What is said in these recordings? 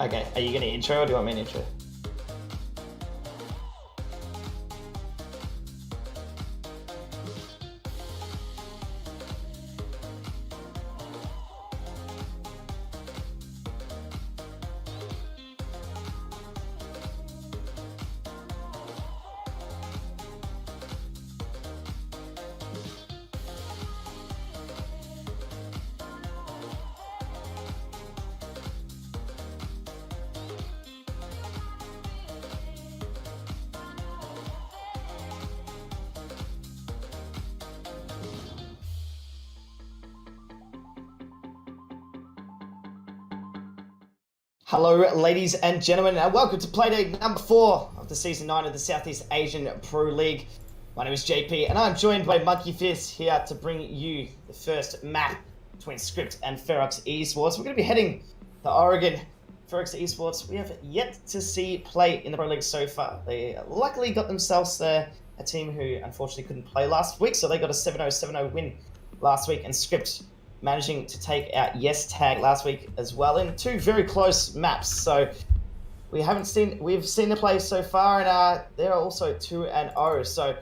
Okay, are you going to intro or do you want me to intro? Hello, ladies and gentlemen, and welcome to Playdate number 4 of the Season 9 of the Southeast Asian Pro League. My name is JP, and I'm joined by Monkey Fist here to bring you the first map between Script and Ferox Esports. We're going to be heading to Oregon. Ferox Esports, we have yet to see play in the Pro League so far. They luckily got themselves a team who unfortunately couldn't play last week, so they got a 7-0 win last week, and Script managing to take out Yes Tag last week as well in two very close maps. So we've seen the play so far, and they're also 2-0. So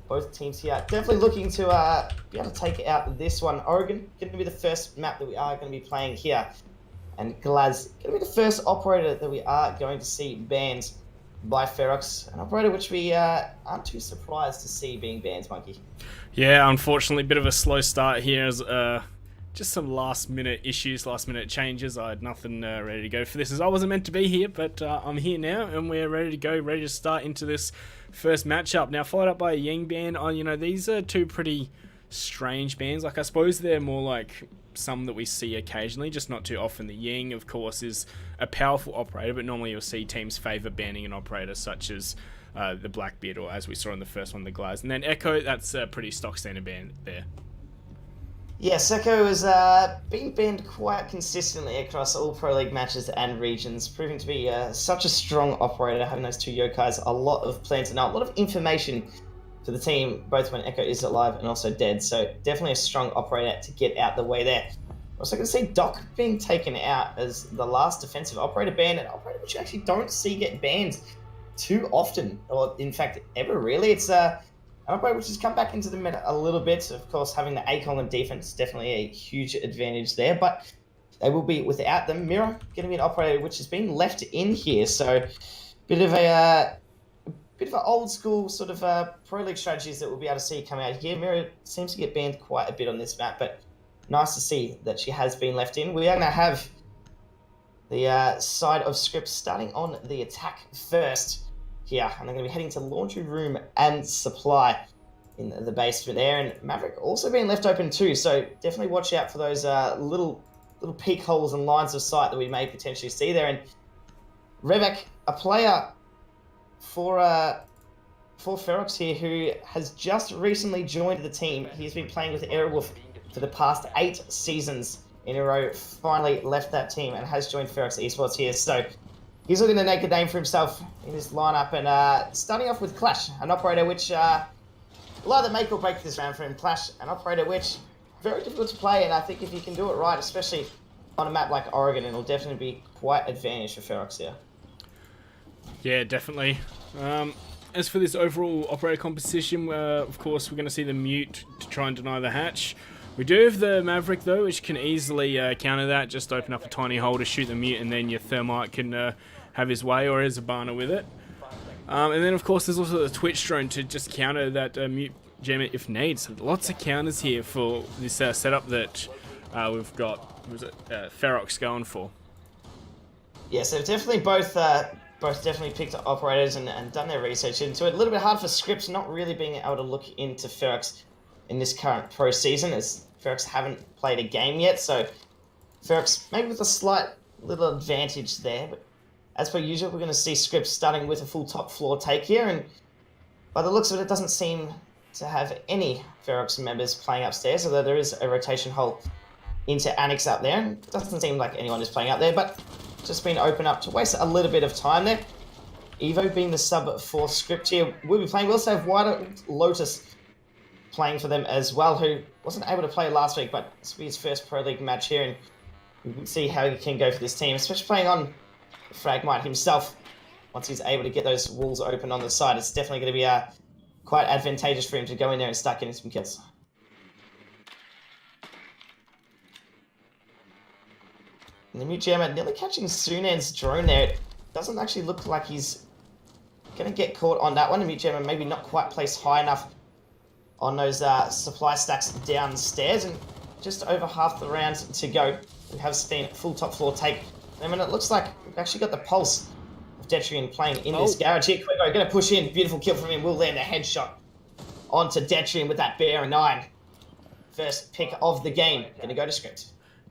both teams here definitely looking to be able to take out this one. Oregon going to be the first map that we are going to be playing here, and Glaz going to be the first operator that we are going to see banned by Ferox, an operator which we aren't too surprised to see being banned, Monkey. Yeah, unfortunately, a bit of a slow start here as just some last-minute issues, last-minute changes. I had nothing ready to go for this, as I wasn't meant to be here, but I'm here now, and we're ready to go, ready to start into this first matchup. Now, followed up by a Yang ban. These are two pretty strange bans. Like, I suppose they're more like some that we see occasionally, just not too often. The Yang, of course, is a powerful operator, but normally you'll see teams favour banning an operator such as the Blackbeard, or as we saw in the first one, the Glaz. And then Echo, that's a pretty stock standard ban there. Yes, Echo has been banned quite consistently across all Pro League matches and regions, proving to be such a strong operator, having those two yokais, a lot of plans and a lot of information for the team, both when Echo is alive and also dead. So definitely a strong operator to get out the way there. Also going to see Doc being taken out as the last defensive operator ban, an operator which you actually don't see get banned too often, or in fact ever really. It's an operator which has come back into the meta a little bit. Of course, having the A-column defense is definitely a huge advantage there, but they will be without them. Mira going to be an operator which has been left in here, so bit of an old school sort of Pro League strategies that we'll be able to see come out here. Mira seems to get banned quite a bit on this map, but nice to see that she has been left in. We are going to have the side of Script starting on the attack first here, and they're going to be heading to laundry room and supply in the basement there, and Maverick also being left open too, so definitely watch out for those little peak holes and lines of sight that we may potentially see there. And Revek, a player for Ferox here, who has just recently joined the team. He's been playing with Airwolf for the past 8 seasons in a row, finally left that team and has joined Ferox Esports here. So he's looking to make a name for himself in this lineup, and starting off with Clash, an operator which will either make or break this round for him. Clash, an operator which very difficult to play, and I think if you can do it right, especially on a map like Oregon, it'll definitely be quite advantage for Ferox here. Yeah, definitely. As for this overall operator composition, of course, we're going to see the Mute to try and deny the hatch. We do have the Maverick, though, which can easily counter that. Just open up a tiny hole to shoot the Mute, and then your Thermite can have his way, or his Zabana with it. And then, of course, there's also the Twitch drone to just counter that Mute gem if needs. So lots of counters here for this setup that we've got Ferox going for. Yeah, so definitely both definitely picked operators and done their research into it. A little bit hard for Scripts not really being able to look into Ferox in this current pro season, as Ferox haven't played a game yet, so Ferox maybe with a slight little advantage there. But as per usual, we're going to see Scripts starting with a full top floor take here, and by the looks of it, it doesn't seem to have any Ferox members playing upstairs, although there is a rotation hole into Annex up there, and it doesn't seem like anyone is playing up there, but just been open up to waste a little bit of time there. Evo being the sub for Script here will be playing. We also have White Lotus playing for them as well, who wasn't able to play last week, but this will be his first Pro League match here, and we can see how he can go for this team, especially playing on Fragmite himself, once he's able to get those walls open on the side, it's definitely going to be quite advantageous for him to go in there and start getting some kills. And the Mute Jammer nearly catching Sunan's drone there. It doesn't actually look like he's going to get caught on that one. The Mute Jammer maybe not quite placed high enough on those supply stacks downstairs. And just over half the round to go. We have seen full top floor take. I mean, it looks like we've actually got the pulse of Detrian playing in this garage here. Quick, going to push in. Beautiful kill from him. Will land a headshot onto Detrian with that Bear 9. First pick of the game. Going to go to script.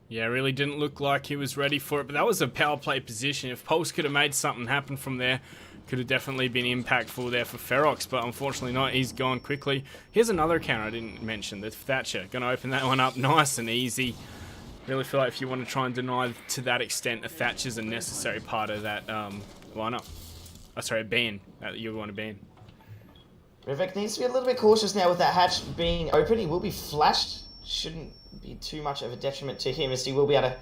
Yeah, really didn't look like he was ready for it, but that was a power play position. If Pulse could have made something happen from there, could have definitely been impactful there for Ferox, but unfortunately not. He's gone quickly. Here's another counter I didn't mention, the Thatcher. Going to open that one up nice and easy. Really feel like if you want to try and deny to that extent, a Thatcher's a necessary part of that lineup. Oh, sorry, a ban that you want to ban. Rivek needs to be a little bit cautious now with that hatch being open. He will be flashed. Shouldn't be too much of a detriment to him, as he will be able to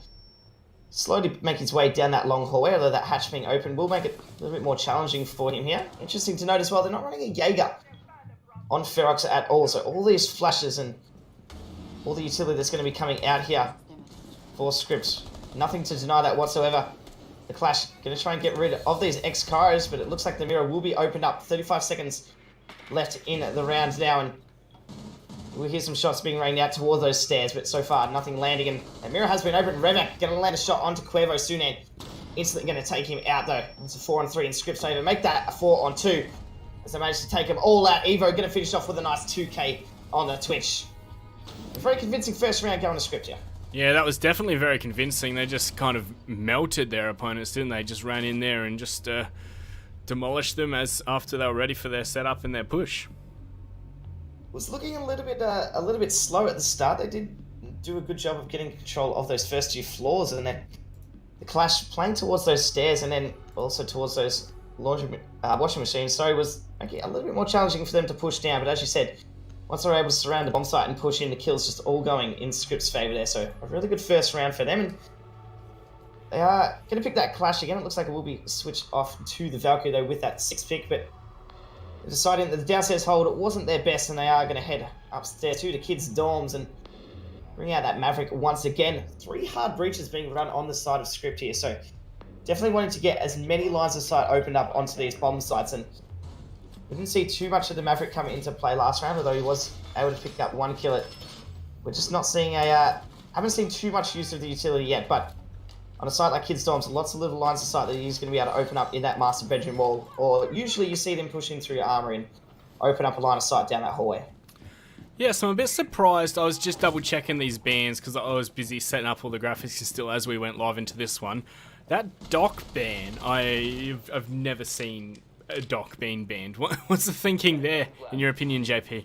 slowly make his way down that long hallway, although that hatch being open will make it a little bit more challenging for him here. Interesting to note as well, they're not running a Jaeger on Ferox at all, so all these flashes and all the utility that's going to be coming out here for scripts. Nothing to deny that whatsoever. The Clash going to try and get rid of these X-Caros, but it looks like the mirror will be opened up. 35 seconds left in the round now, and we'll hear some shots being rained out towards those stairs, but so far nothing landing. And the mirror has been opened. Revek going to land a shot onto Cuervo Sunan. Instantly going to take him out though. It's a 4-on-3 in scripts favor. Make that a 4-on-2 as they manage to take him all out. Evo going to finish off with a nice 2k on the Twitch. A very convincing first round going to script here. Yeah, that was definitely very convincing. They just kind of melted their opponents, didn't they? Just ran in there and just demolished them as after they were ready for their setup and their push. Was looking a little bit slow at the start. They did do a good job of getting control of those first two floors, and then the Clash playing towards those stairs and then also towards those washing machines. Sorry, was a little bit more challenging for them to push down. But as you said, once they were able to surround the bomb site and push in, the kills just all going in Script's favor there. So a really good first round for them, and they are going to pick that Clash again. It looks like it will be switched off to the Valkyrie though with that 6th pick, but deciding that the downstairs hold wasn't their best, and they are going to head upstairs to the kids' dorms and bring out that Maverick once again. 3 hard breaches being run on the side of Script here, so definitely wanting to get as many lines of sight opened up onto these bomb sites. And we didn't see too much of the Maverick coming into play last round, although he was able to pick up 1 kill. We're just not seeing haven't seen too much use of the utility yet, but on a site like Kids Dorms, lots of little lines of sight that he's going to be able to open up in that master bedroom wall, or usually you see them pushing through your armor and open up a line of sight down that hallway. Yeah, so I'm a bit surprised. I was just double checking these bans because I was busy setting up all the graphics still as we went live into this one. That dock ban, I've never seen a dock being banned. What's the thinking there, in your opinion, JP?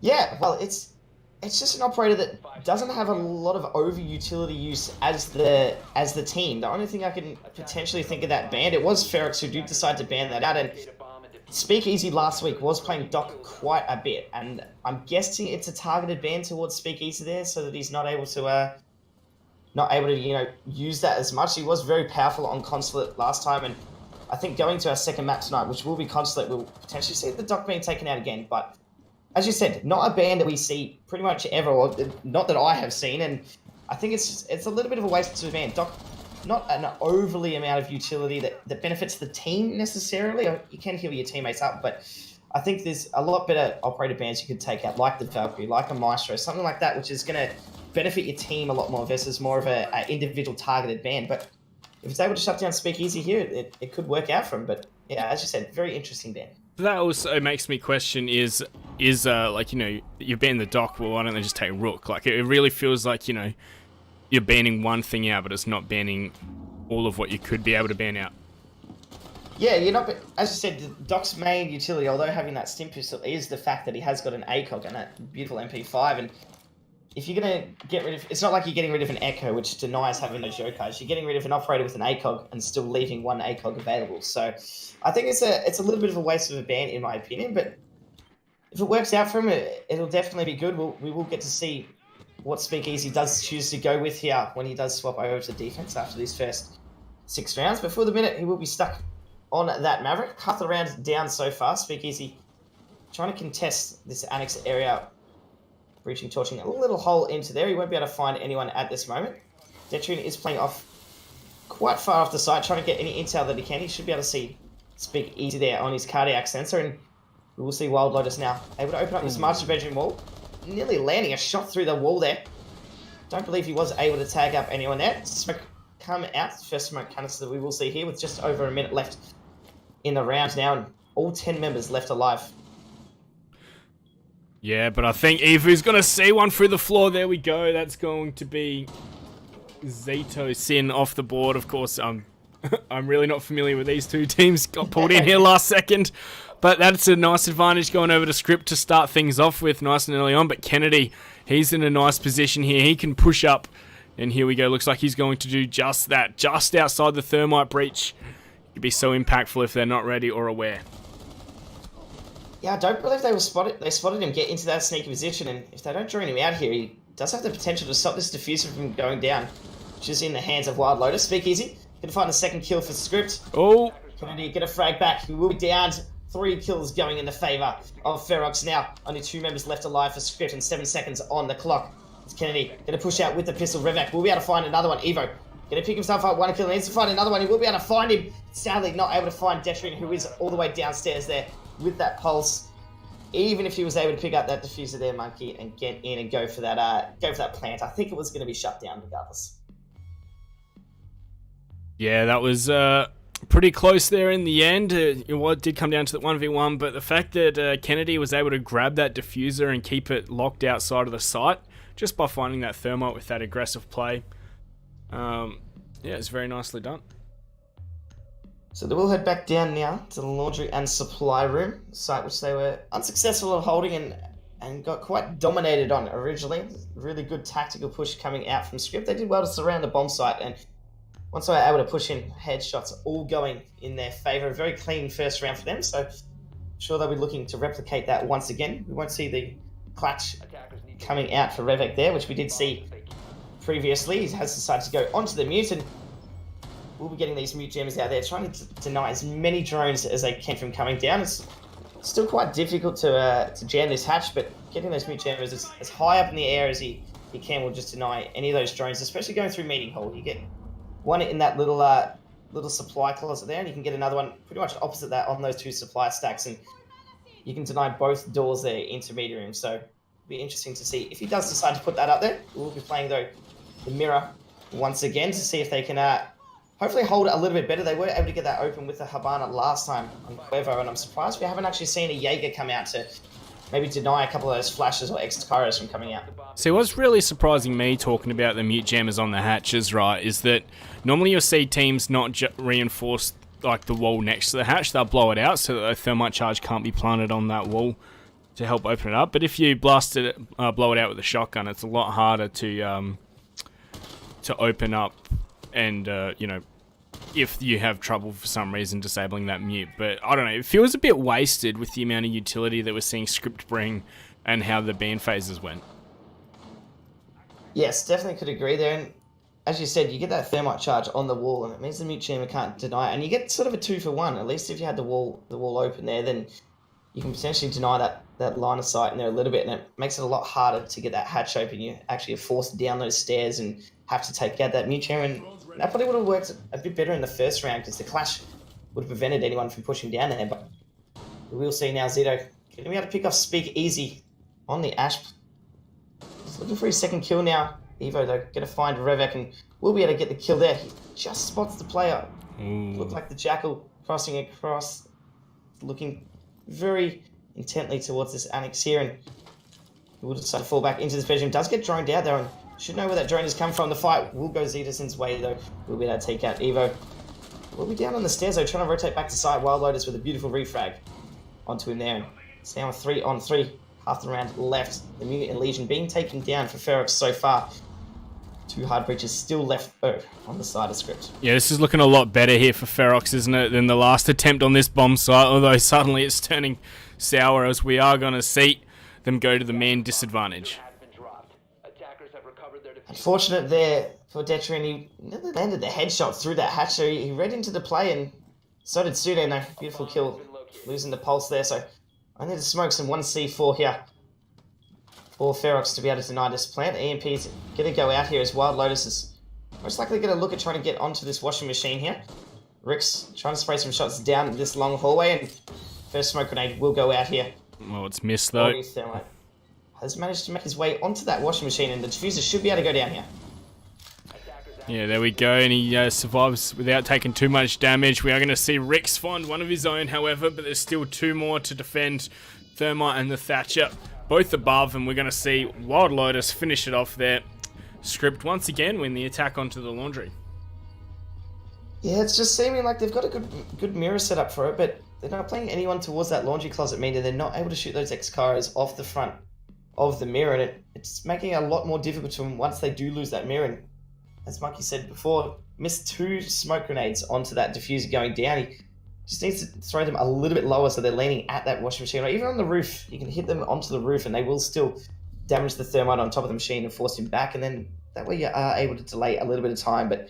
Yeah, well, it's just an operator that doesn't have a lot of over-utility use as the team. The only thing I can potentially think of that banned, it was Ferox who did decide to ban that out, and Speakeasy last week was playing Doc quite a bit, and I'm guessing it's a targeted ban towards Speakeasy there, so that he's not able to use that as much. He was very powerful on Consulate last time, and I think going to our second map tonight, which will be Consulate, we'll potentially see the Doc being taken out again, but as you said, not a ban that we see pretty much ever, or not that I have seen, and I think it's a little bit of a waste of a ban. Doc, not an overly amount of utility that benefits the team necessarily. You can heal your teammates up, but I think there's a lot better operator bans you could take out, like the Valkyrie, like a Maestro, something like that, which is going to benefit your team a lot more versus more of a individual targeted ban. But if it's able to shut down Speakeasy here, it could work out for him. But yeah, as you said, very interesting ban. That also makes me question is like, you're banning the Doc, well, why don't they just take Rook? Like, it really feels like, you're banning one thing out, but it's not banning all of what you could be able to ban out. Yeah, as you said, the Doc's main utility, although having that stim pistol, is the fact that he has got an ACOG and that beautiful MP5, and if you're going to get rid of... It's not like you're getting rid of an Echo, which denies having those Yokais. You're getting rid of an operator with an ACOG and still leaving one ACOG available. So I think it's a little bit of a waste of a ban, in my opinion, but if it works out for him, it'll definitely be good. We will get to see what Speakeasy does choose to go with here when he does swap over to defense after these first 6 rounds. Before the minute, he will be stuck on that Maverick. Half the round down so far. Speakeasy trying to contest this annex area. Breaching, torching a little hole into there. He won't be able to find anyone at this moment. Detrian is playing off quite far off the side, trying to get any intel that he can. He should be able to see Speakeasy there on his cardiac sensor, and we will see Wild Lotus now able to open up this master bedroom wall, nearly landing a shot through the wall there. Don't believe he was able to tag up anyone there. Smoke come out, first smoke canister that we will see here with just over a minute left in the round now, and all 10 members left alive. Yeah, but I think Evu's going to see one through the floor. There we go. That's going to be Zito Sin off the board. Of course, I'm really not familiar with these two teams. Got pulled in here last second. But that's a nice advantage going over to Script to start things off with nice and early on. But Kennedy, he's in a nice position here. He can push up. And here we go. Looks like he's going to do just that. Just outside the thermite breach. It could be so impactful if they're not ready or aware. Yeah, I don't believe they spotted him get into that sneaky position, and if they don't join him out here, he does have the potential to stop this diffuser from going down, which is in the hands of Wild Lotus. Speakeasy can find a second kill for Script. Oh! Kennedy get a frag back. He will be down. 3 kills going in the favour of Ferox now. Only 2 members left alive for Script and 7 seconds on the clock. It's Kennedy going to push out with the pistol. Revak will be able to find another one. Evo going to pick himself up 1 kill. He needs to find another one. He will be able to find him. Sadly, not able to find Detrian, who is all the way downstairs there with that pulse. Even if he was able to pick up that diffuser there, Monkey, and get in and go for that plant, I think it was going to be shut down regardless. Yeah, that was pretty close there in the end. It did come down to the 1v1, but the fact that Kennedy was able to grab that diffuser and keep it locked outside of the site just by finding that thermite with that aggressive play, yeah, it's very nicely done. So they will head back down now to the laundry and supply room, site which they were unsuccessful at holding and got quite dominated on originally. Really good tactical push coming out from Script. They did well to surround the bomb site, and once they were able to push in, headshots all going in their favour. Very clean first round for them, so I'm sure they'll be looking to replicate that once again. We won't see the clutch coming out for Revek there, which we did see previously. He has decided to go onto the mute, and we'll be getting these mute jammers out there, trying to deny as many drones as they can from coming down. It's still quite difficult to jam this hatch, but getting those mute jammers as high up in the air as he can will just deny any of those drones, especially going through meeting hall. You get one in that little supply closet there, and you can get another one pretty much opposite that on those 2 supply stacks, and you can deny both doors there into meeting room. So it'll be interesting to see if he does decide to put that up there. We'll be playing though the mirror once again to see if they can hopefully hold it a little bit better. They were able to get that open with the Habana last time on Quevo, and I'm surprised we haven't actually seen a Jaeger come out to maybe deny a couple of those flashes or X-Kairos from coming out. See, what's really surprising me talking about the mute jammers on the hatches, right, is that normally you'll see teams not reinforce like the wall next to the hatch. They'll blow it out so that a thermite charge can't be planted on that wall to help open it up. But if you blow it out with a shotgun, it's a lot harder to open up, and you know, if you have trouble for some reason disabling that mute. But I don't know, it feels a bit wasted with the amount of utility that we're seeing Script bring and how the ban phases went. Yes, definitely could agree there. And as you said, you get that thermite charge on the wall, and it means the mute jammer can't deny it. And you get sort of a 2-for-1. At least if you had the wall open there, then you can potentially deny that line of sight in there a little bit, and it makes it a lot harder to get that hatch open. You actually are forced down those stairs and have to take out that mute jammer. And that probably would have worked a bit better in the first round, because the clash would have prevented anyone from pushing down there. But we will see now Zito going to be able to pick off Speakeasy on the Ash. He's looking for his second kill now. Evo, though, going to find Revek, and will be able to get the kill there. He just spots the player. Looked like the Jackal crossing across, looking very intently towards this annex here, and he will decide to fall back into this bedroom. Does get droned out there, and should know where that drone has come from. The fight will go Zetason's way, though. We'll be able to take out Evo. We'll be down on the stairs, though, trying to rotate back to side. Wild Lotus with a beautiful refrag onto him there. And it's now a 3-on-3. Half the round left. The Mutant and Legion being taken down for Ferox so far. 2 hard breaches still left on the side of Script. Yeah, this is looking a lot better here for Ferox, isn't it, than the last attempt on this bomb site, although suddenly it's turning sour as we are going to see them go to the man disadvantage. Unfortunate there for Detri, and he nearly landed the headshot through that hatch. So he read into the play, and so did Sude. No, beautiful kill, losing the pulse there. So I need to smoke some 1C4 here for Ferox to be able to deny this plant. EMP is going to go out here as Wild Lotus is most likely going to look at trying to get onto this washing machine here. Rick's trying to spray some shots down this long hallway, and first smoke grenade will go out here. Well, it's missed though. Has managed to make his way onto that washing machine, and the diffuser should be able to go down here. Yeah, there we go, and he survives without taking too much damage. We are going to see Rix find one of his own, however, but there's still two more to defend. Thermite and the Thatcher, both above, and we're going to see Wild Lotus finish it off there. Script once again win the attack onto the laundry. Yeah, it's just seeming like they've got a good mirror set up for it, but they're not playing anyone towards that laundry closet, meaning they're not able to shoot those X-Caras off the front of the mirror, and it's making it a lot more difficult to them once they do lose that mirror. And as Monkey said before, missed 2 smoke grenades onto that diffuser going down. He just needs to throw them a little bit lower so they're leaning at that washing machine. Or even on the roof, you can hit them onto the roof and they will still damage the thermite on top of the machine and force him back. And then that way you are able to delay a little bit of time. But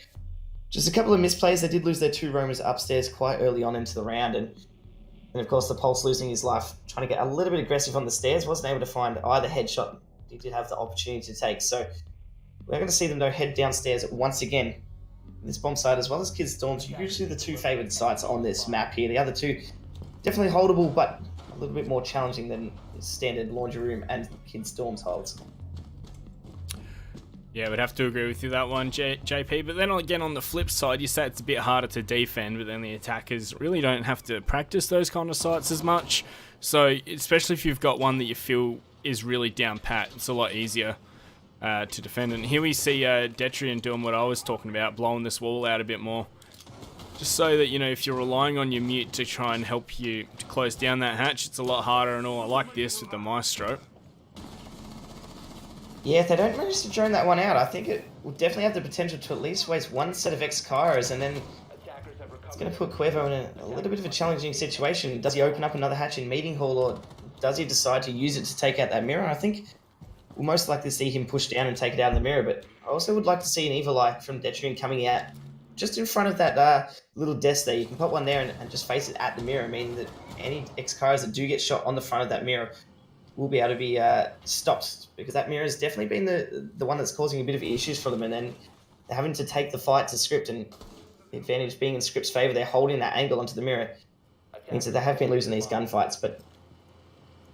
just a couple of misplays. They did lose their 2 roamers upstairs quite early on into the round. And of course, the Pulse losing his life, trying to get a little bit aggressive on the stairs. Wasn't able to find either headshot he did have the opportunity to take. So we're going to see them though head downstairs once again. This bomb site as well as Kids Storms, usually the 2 favoured sites on this map here. The other 2 definitely holdable, but a little bit more challenging than standard Laundry Room and Kids Storms holds. Yeah, we'd have to agree with you that one, JP. But then again, on the flip side, you say it's a bit harder to defend, but then the attackers really don't have to practice those kind of sites as much. So, especially if you've got one that you feel is really down pat, it's a lot easier to defend. And here we see Detrian doing what I was talking about, blowing this wall out a bit more. Just so that, you know, if you're relying on your mute to try and help you to close down that hatch, it's a lot harder and all. I like this with the Maestro. Yeah, if they don't manage to drone that one out, I think it will definitely have the potential to at least waste 1 set of X-Caras, and then it's going to put Cuervo in a little bit of a challenging situation. Does he open up another hatch in Meeting Hall, or does he decide to use it to take out that mirror? I think we'll most likely see him push down and take it out in the mirror, but I also would like to see an Evil Eye from Detrian coming out just in front of that little desk there. You can pop one there and just face it at the mirror, meaning that any X-Caras that do get shot on the front of that mirror will be able to be stopped, because that mirror has definitely been the one that's causing a bit of issues for them, and then they're having to take the fight to Script, and the advantage being in Script's favour, they're holding that angle onto the mirror. Means that they have been losing these gunfights, but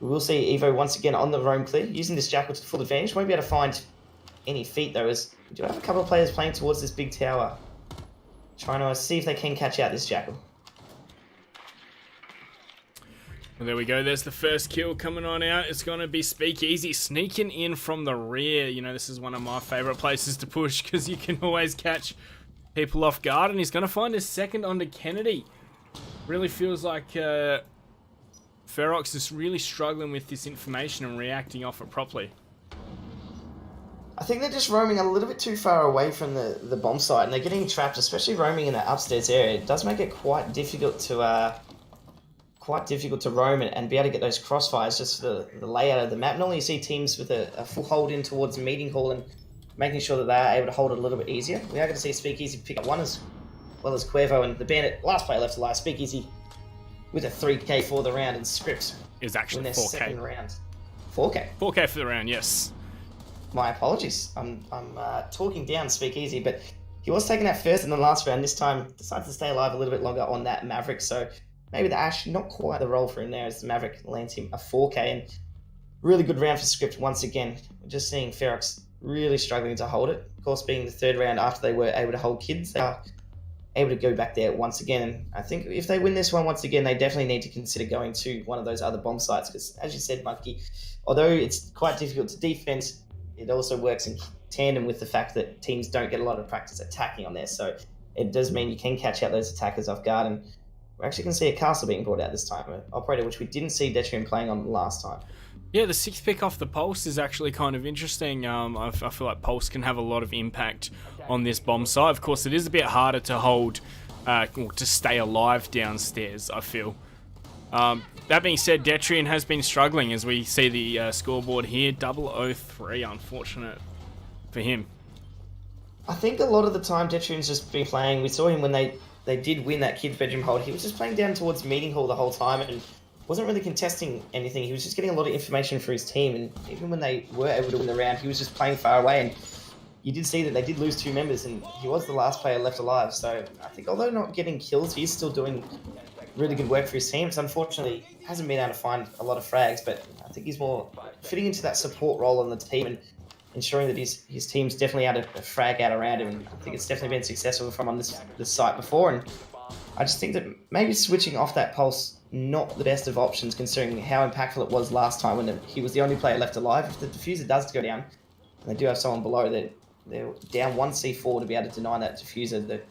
we will see Evo once again on the roam clear, using this Jackal to full advantage. Won't be able to find any feet though, as we do have a couple of players playing towards this big tower, trying to see if they can catch out this Jackal. Well, there we go. There's the first kill coming on out. It's going to be Speakeasy sneaking in from the rear. You know, this is one of my favourite places to push because you can always catch people off guard. And he's going to find his second onto Kennedy. Really feels like Ferox is really struggling with this information and reacting off it properly. I think they're just roaming a little bit too far away from the bomb site, and they're getting trapped, especially roaming in that upstairs area. It does make it quite difficult to roam and be able to get those crossfires just for the layout of the map. Normally you see teams with a full hold in towards the Meeting Hall and making sure that they are able to hold it a little bit easier. We are going to see Speakeasy pick up one as well as Cuervo, and the Bandit, last player left alive. Speakeasy with a 3k for the round, and Script is actually in their 4k. second round. 4k? 4k for the round, yes. My apologies. I'm talking down Speakeasy, but he was taken out first in the last round. This time decided to stay alive a little bit longer on that Maverick, so maybe the Ash, not quite the role for him there, as the Maverick lands him a 4k, and really good round for Script once again. We're just seeing Ferox really struggling to hold it. Of course, being the third round after they were able to hold Kids, they are able to go back there once again. And I think if they win this one once again, they definitely need to consider going to one of those other bomb sites, because as you said, Monkey, although it's quite difficult to defend, it also works in tandem with the fact that teams don't get a lot of practice attacking on there. So it does mean you can catch out those attackers off guard, and we're actually going to see a castle being brought out this time, an operator which we didn't see Detrian playing on last time. Yeah, the 6th pick off the Pulse is actually kind of interesting. I feel like Pulse can have a lot of impact on this bomb site. Of course, it is a bit harder to hold, or to stay alive downstairs, I feel. That being said, Detrian has been struggling, as we see the scoreboard here. 003, unfortunate for him. I think a lot of the time Detrian's just been playing. We saw him when they did win that kid's bedroom hold. He was just playing down towards meeting hall the whole time and wasn't really contesting anything. He was just getting a lot of information for his team. And even when they were able to win the round, he was just playing far away. And you did see that they did lose 2 members, and he was the last player left alive. So I think although not getting kills, he's still doing really good work for his team. It's unfortunately hasn't been able to find a lot of frags, but I think he's more fitting into that support role on the team and ensuring that his team's definitely had a frag out around him. And I think it's definitely been successful from on this site before. And I just think that maybe switching off that pulse, not the best of options considering how impactful it was last time when he was the only player left alive. If the diffuser does go down, and they do have someone below, they're down 1 C4 to be able to deny that diffuser. The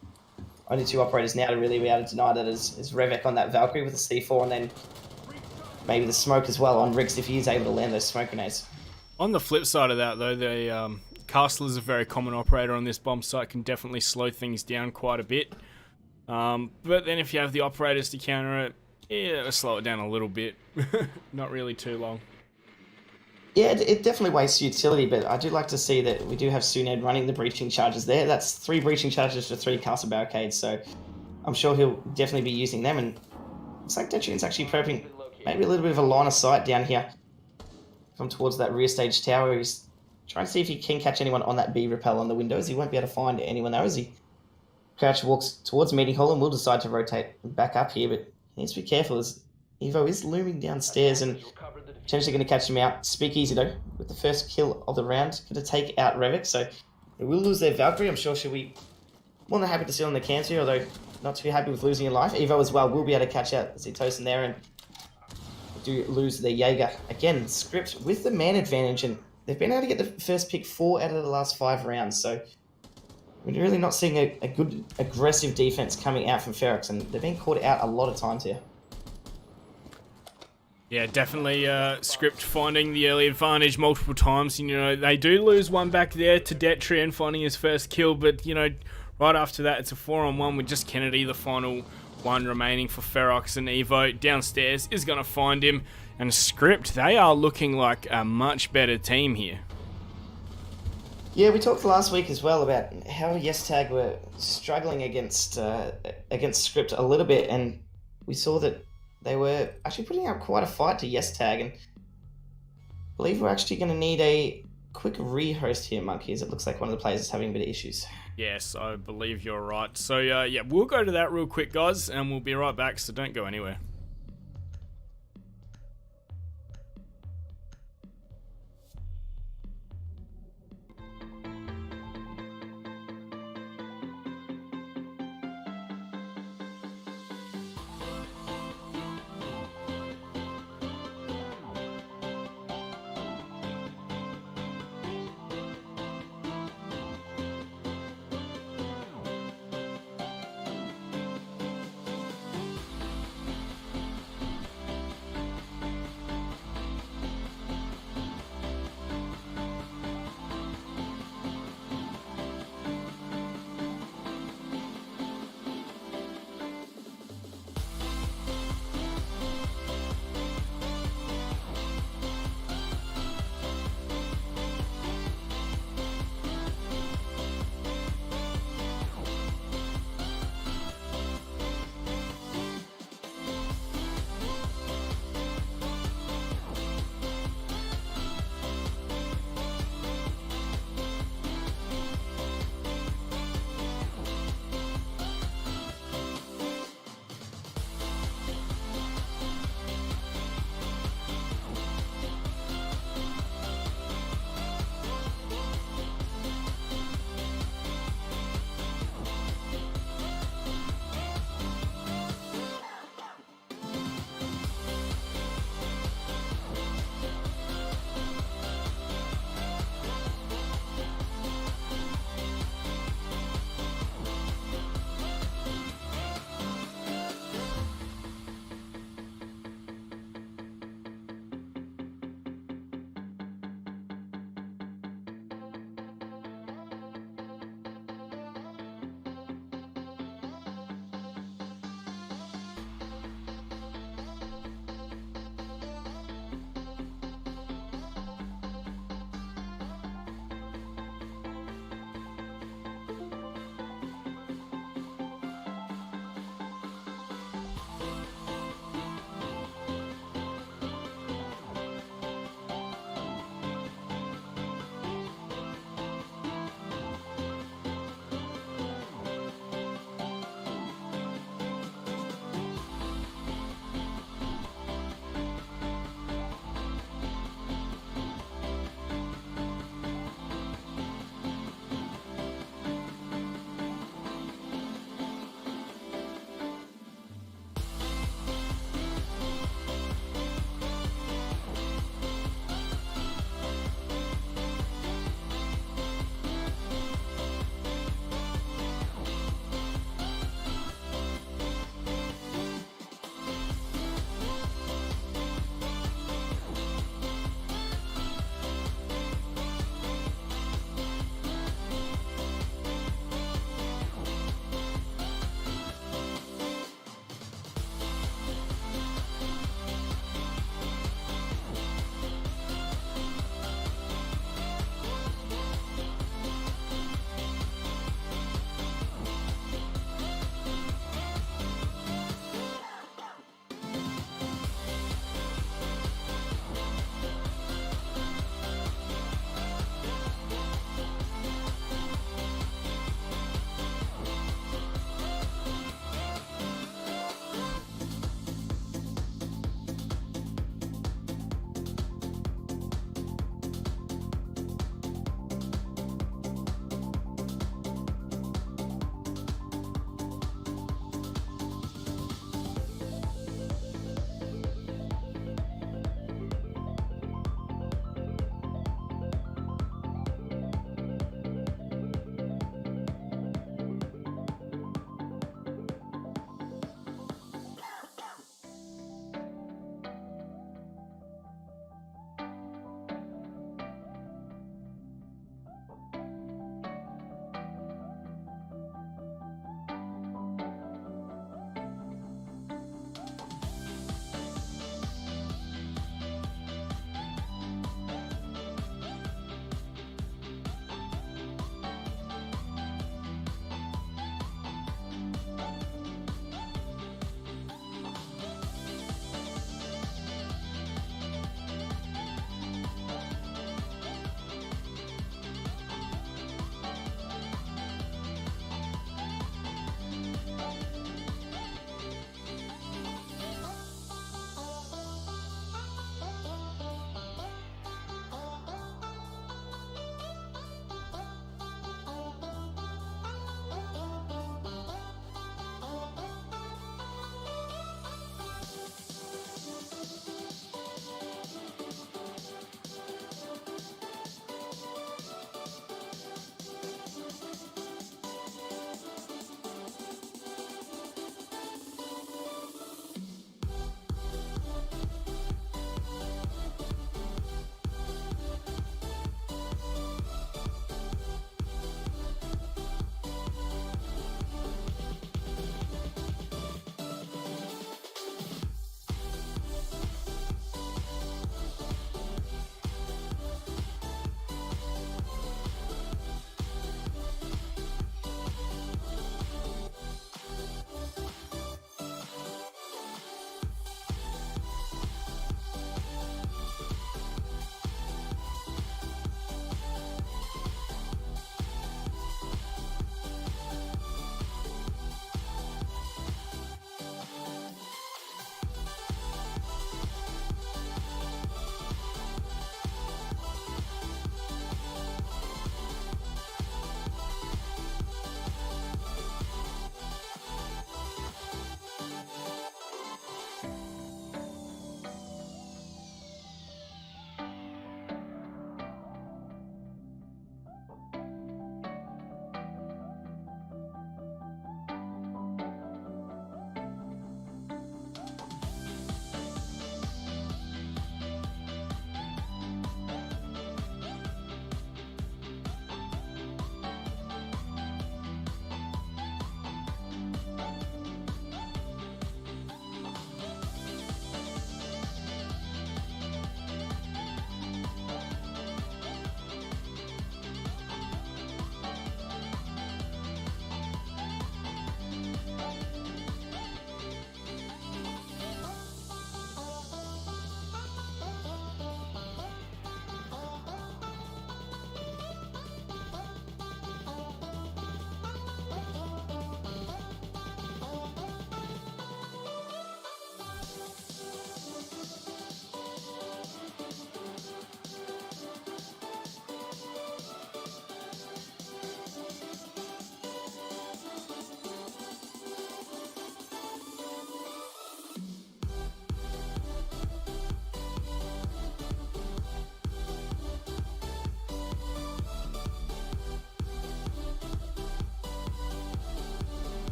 only 2 operators now to really be able to deny that is Revek on that Valkyrie with a C4, and then maybe the smoke as well on Riggs if he is able to land those smoke grenades. On the flip side of that, though, the Castle is a very common operator on this bomb site, can definitely slow things down quite a bit. But then if you have the operators to counter it, yeah, it'll slow it down a little bit. Not really too long. Yeah, it definitely wastes utility, but I do like to see that we do have Suned running the breaching charges there. That's 3 breaching charges for 3 castle barricades, so I'm sure he'll definitely be using them. And looks like Detrian's actually prepping maybe a little bit of a line of sight down here. Come towards that rear stage tower. He's trying to see if he can catch anyone on that B rappel on the windows. He won't be able to find anyone though as he crouch walks towards meeting hall and will decide to rotate back up here, but he needs to be careful as Evo is looming downstairs and potentially going to catch him out. Speakeasy though, with the first kill of the round, going to take out Revik, so they will lose their Valkyrie. I'm sure she'll be more than happy to sit on the cans here, although not too happy with losing in life. Evo as well will be able to catch out Zitosin there and do lose their Jaeger. Again, Script with the man advantage, and they've been able to get the first pick 4 out of the last 5 rounds, so we're really not seeing a good aggressive defense coming out from Ferox, and they've been caught out a lot of times here. Yeah, definitely Script finding the early advantage multiple times. You know, they do lose one back there to Detrian finding his first kill, but, you know, right after that it's a 4-on-1 with just Kennedy, the final one remaining for Ferox, and Evo downstairs is going to find him. And Script, they are looking like a much better team here. Yeah, we talked last week as well about how YesTag were struggling against Script a little bit, and we saw that they were actually putting out quite a fight to YesTag, and I believe we're actually going to need a quick rehost here, Monkeys. It looks like one of the players is having a bit of issues. Yes, I believe you're right. So, yeah, we'll go to that real quick, guys, and we'll be right back, so don't go anywhere.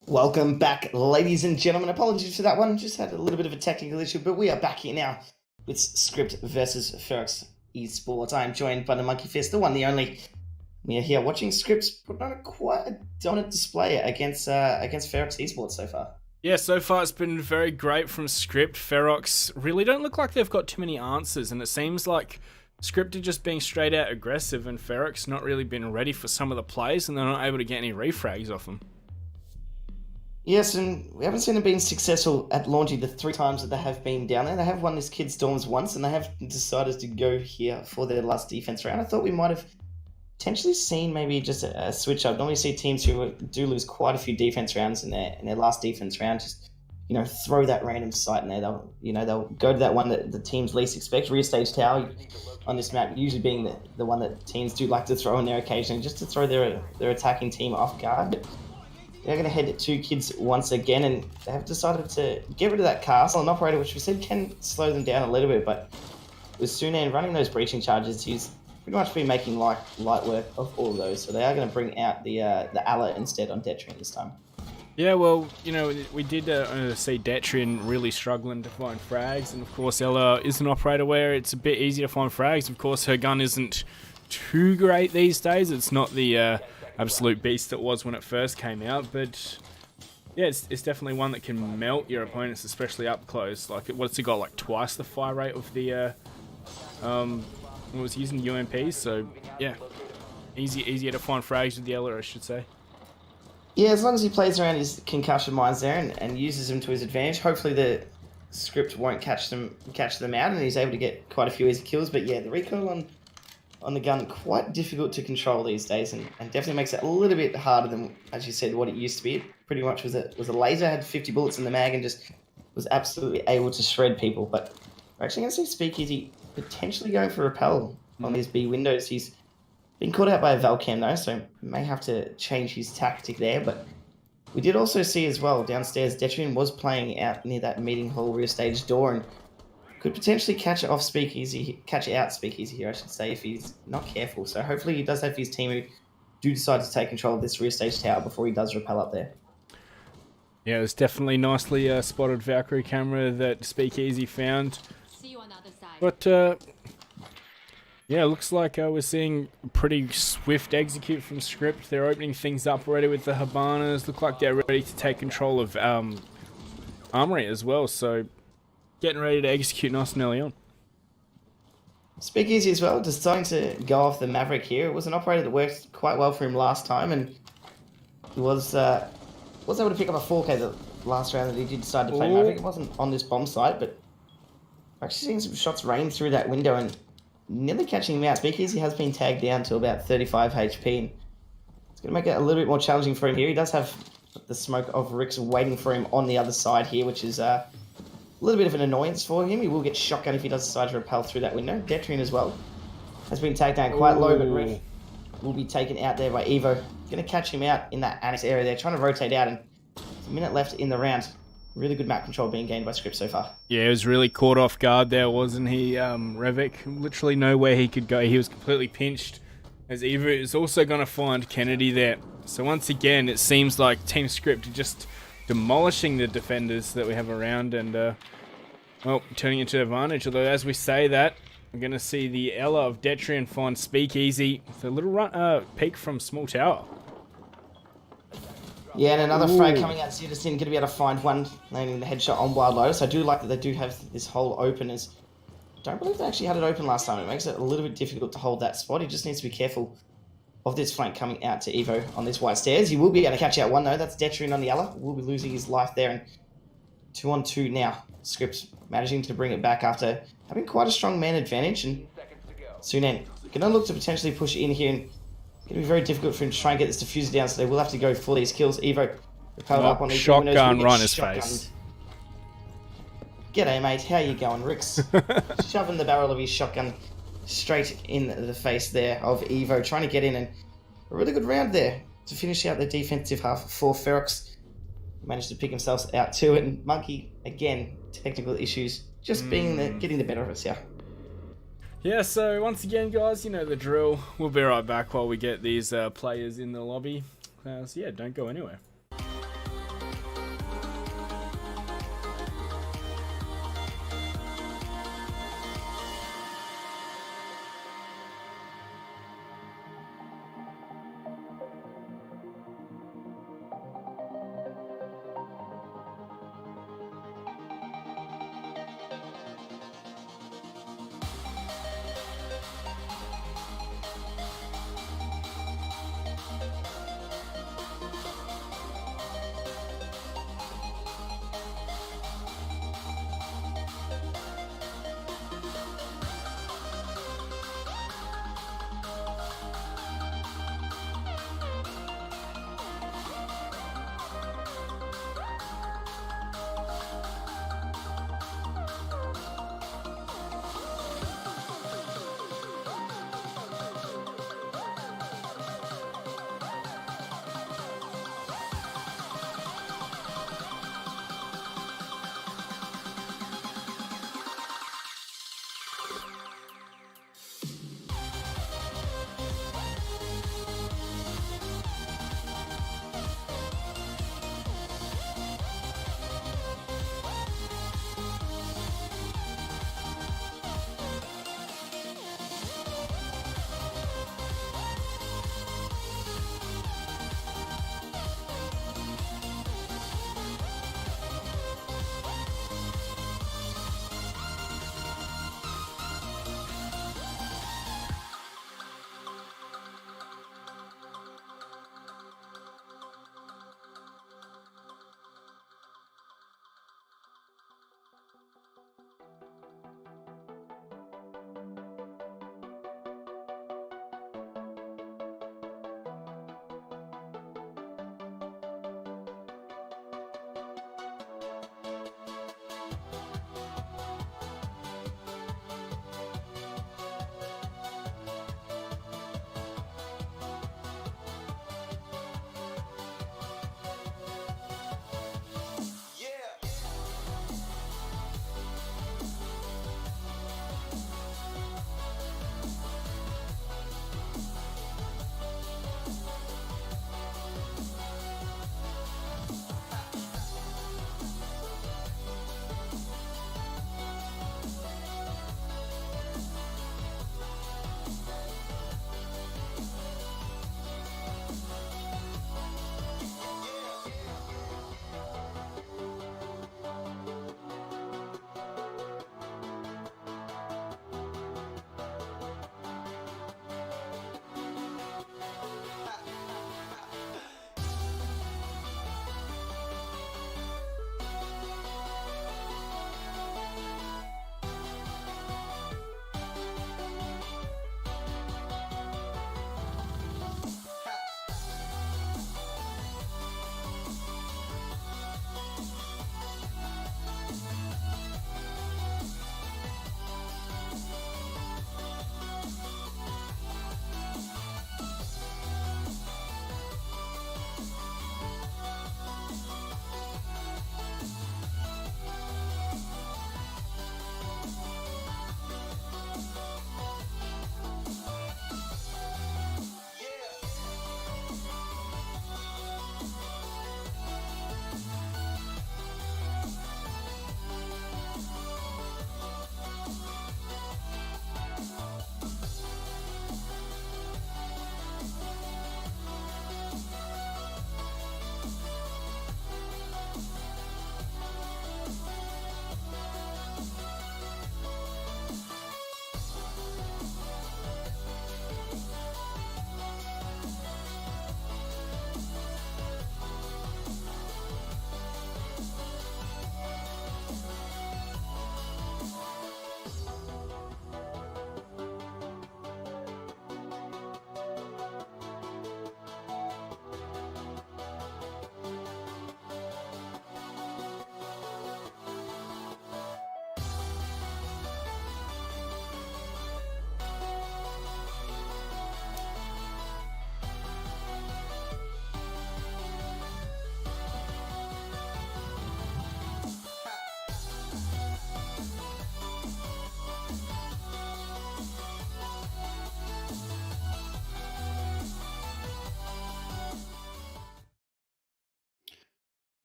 Welcome back, ladies and gentlemen. Apologies for that one. Just had a little bit of a technical issue, but we are back here now with Script versus Ferox Esports. I am joined by the Monkey Fist, the one, the only. We are here watching Scripts put on quite a dominant display against Ferox Esports so far. Yeah, so far it's been very great from Script. Ferox really don't look like they've got too many answers, and it seems like Script are just being straight out aggressive, and Ferox not really been ready for some of the plays, and they're not able to get any refrags off them. Yes, and we haven't seen them being successful at launching the 3 times that they have been down there. They have won this Kids Dorms once, and they have decided to go here for their last defense round. I thought we might have potentially seen maybe just a switch up. Normally see teams who do lose quite a few defense rounds in their last defense round, just throw that random site in there. They'll go to that one that the teams least expect. Rear stage tower on this map usually being the one that teams do like to throw in there occasionally, just to throw their attacking team off guard. But they're going to head to Kids once again, and they have decided to get rid of that castle, an operator which we said can slow them down a little bit, but with Sunan running those breaching charges, he's pretty much been making light work of all of those. So they are going to bring out the Alla instead on Detrian this time. Yeah, well, we did see Detrian really struggling to find frags, and of course Ella is an operator where it's a bit easier to find frags. Of course, her gun isn't too great these days. It's not the absolute beast it was when it first came out, but yeah, it's definitely one that can melt your opponents, especially up close. Like, what's it got, like twice the fire rate of the it was using UMPs, so yeah, easier to find frags with the Ella, I should say. Yeah, as long as he plays around his concussion mines there and uses them to his advantage, hopefully the Script won't catch them out, and he's able to get quite a few easy kills. But yeah, the recoil on the gun quite difficult to control these days, and definitely makes it a little bit harder than, as you said, what it used to be. It pretty much was a laser, had 50 bullets in the mag, and just was absolutely able to shred people. But we're actually going to see Speakeasy potentially going for repel on these B windows. He's been caught out by a Valcam though, so may have to change his tactic there. But we did also see as well downstairs, Detrian was playing out near that meeting hall rear stage door, and could potentially catch out Speakeasy here, I should say, if he's not careful. So hopefully he does have his team who do decide to take control of this rear stage tower before he does repel up there. Yeah, it was definitely nicely spotted Valkyrie camera that Speakeasy found. But yeah, looks like we're seeing a pretty swift execute from Script. They're opening things up already with the Habanas. Look like they're ready to take control of Armory as well, so getting ready to execute nice and early on. Speakeasy as well, deciding to go off the Maverick here. It was an operator that worked quite well for him last time, and he was able to pick up a 4K the last round that he did decide to play Maverick. It wasn't on this bomb site, but actually seeing some shots rain through that window and nearly catching him out. Speakeasy has been tagged down to about 35 HP, and it's going to make it a little bit more challenging for him here. He does have the smoke of Rix waiting for him on the other side here, which is a little bit of an annoyance for him. He will get shotgun if he does decide to repel through that window. Detrian as well has been tagged down quite low, but Riff will be taken out there by Evo. Going to catch him out in that annex area there, trying to rotate out, and there's a minute left in the round. Really good map control being gained by Script so far. Yeah, he was really caught off guard there, wasn't he, Revik? Literally nowhere he could go. He was completely pinched, as Evo is also going to find Kennedy there. So once again, it seems like Team Script are just demolishing the defenders that we have around, and well, turning into advantage. Although as we say that, we're going to see the Ella of Detrian find Speakeasy with a little peek from Small Tower. Yeah, and another frag coming out. Citizen going to be able to find one, landing the headshot on Wild Lotus. I do like that they do have this hole open. I don't believe they actually had it open last time. It makes it a little bit difficult to hold that spot. He just needs to be careful of this flank coming out to Evo on this white stairs. He will be able to catch out one though. That's Detrian on the Ella. Will be losing his life there, and 2-on-2 now. Scripts managing to bring it back after having quite a strong man advantage, and Sunan gonna look to potentially push in here, and it's gonna be very difficult for him to try and get this diffuser down, so they will have to go for these kills. Evo repelled up on these shotgun right in his face. G'day mate, how you going? Rick's shoving the barrel of his shotgun straight in the face there of Evo, trying to get in, and a really good round there to finish out the defensive half for Ferox. Managed to pick himself out too, and Monkey, again, technical issues, just getting the better of us, yeah. Yeah, so once again, guys, you know the drill. We'll be right back while we get these players in the lobby. So yeah, don't go anywhere.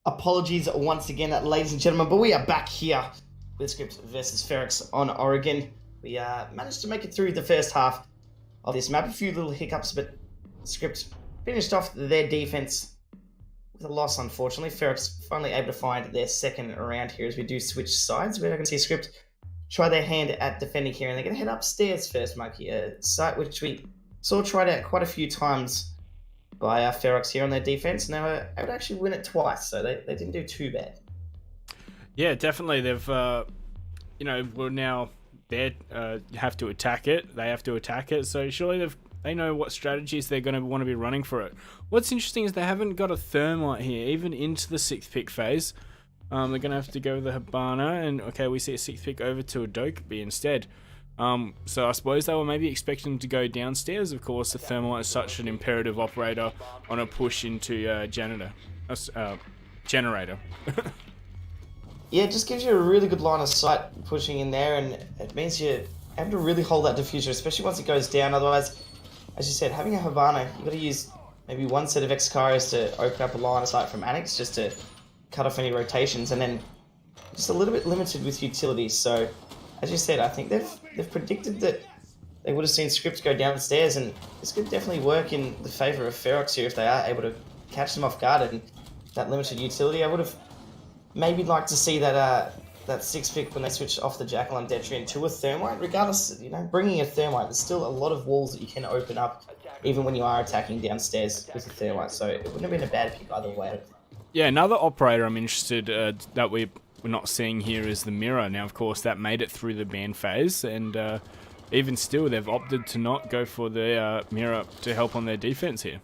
Apologies once again, ladies and gentlemen, but we are back here with Script versus Ferox on Oregon. We managed to make it through the first half of this map. A few little hiccups, but Script finished off their defense with a loss, unfortunately. Ferox finally able to find their second round here as we do switch sides. We're going to see Script try their hand at defending here, and they're going to head upstairs first, Mikey. A site which we saw tried out quite a few times by Ferox here on their defense, and they were able to actually win it twice, so they didn't do too bad. Yeah, definitely. They've, we're now there, have to attack it. They have to attack it, so surely they know what strategies they're going to want to be running for it. What's interesting is they haven't got a thermite here, even into the 6th pick phase. They're going to have to go with the Hibana, and okay, we see a 6th pick over to a Dokkaebi instead. So I suppose they were maybe expecting them to go downstairs. Of course, the thermite is such an imperative operator on a push into generator. Yeah, it just gives you a really good line of sight pushing in there, and it means you have to really hold that diffuser, especially once it goes down. Otherwise, as you said, having a Hibana, you've got to use maybe one set of Excarios to open up a line of sight from Annex just to cut off any rotations, and then just a little bit limited with utilities. So, as you said, I think they've predicted that they would have seen Script go downstairs, and this could definitely work in the favour of Ferox here if they are able to catch them off guard and that limited utility. I would have maybe liked to see that 6th pick when they switched off the Jackal and Detrian to a Thermite. Regardless, bringing a Thermite, there's still a lot of walls that you can open up even when you are attacking downstairs with a Thermite, so it wouldn't have been a bad pick either way. Yeah, another operator I'm interested that we're not seeing here is the Mirror. Now, of course, that made it through the ban phase, and even still, they've opted to not go for the Mirror to help on their defense here.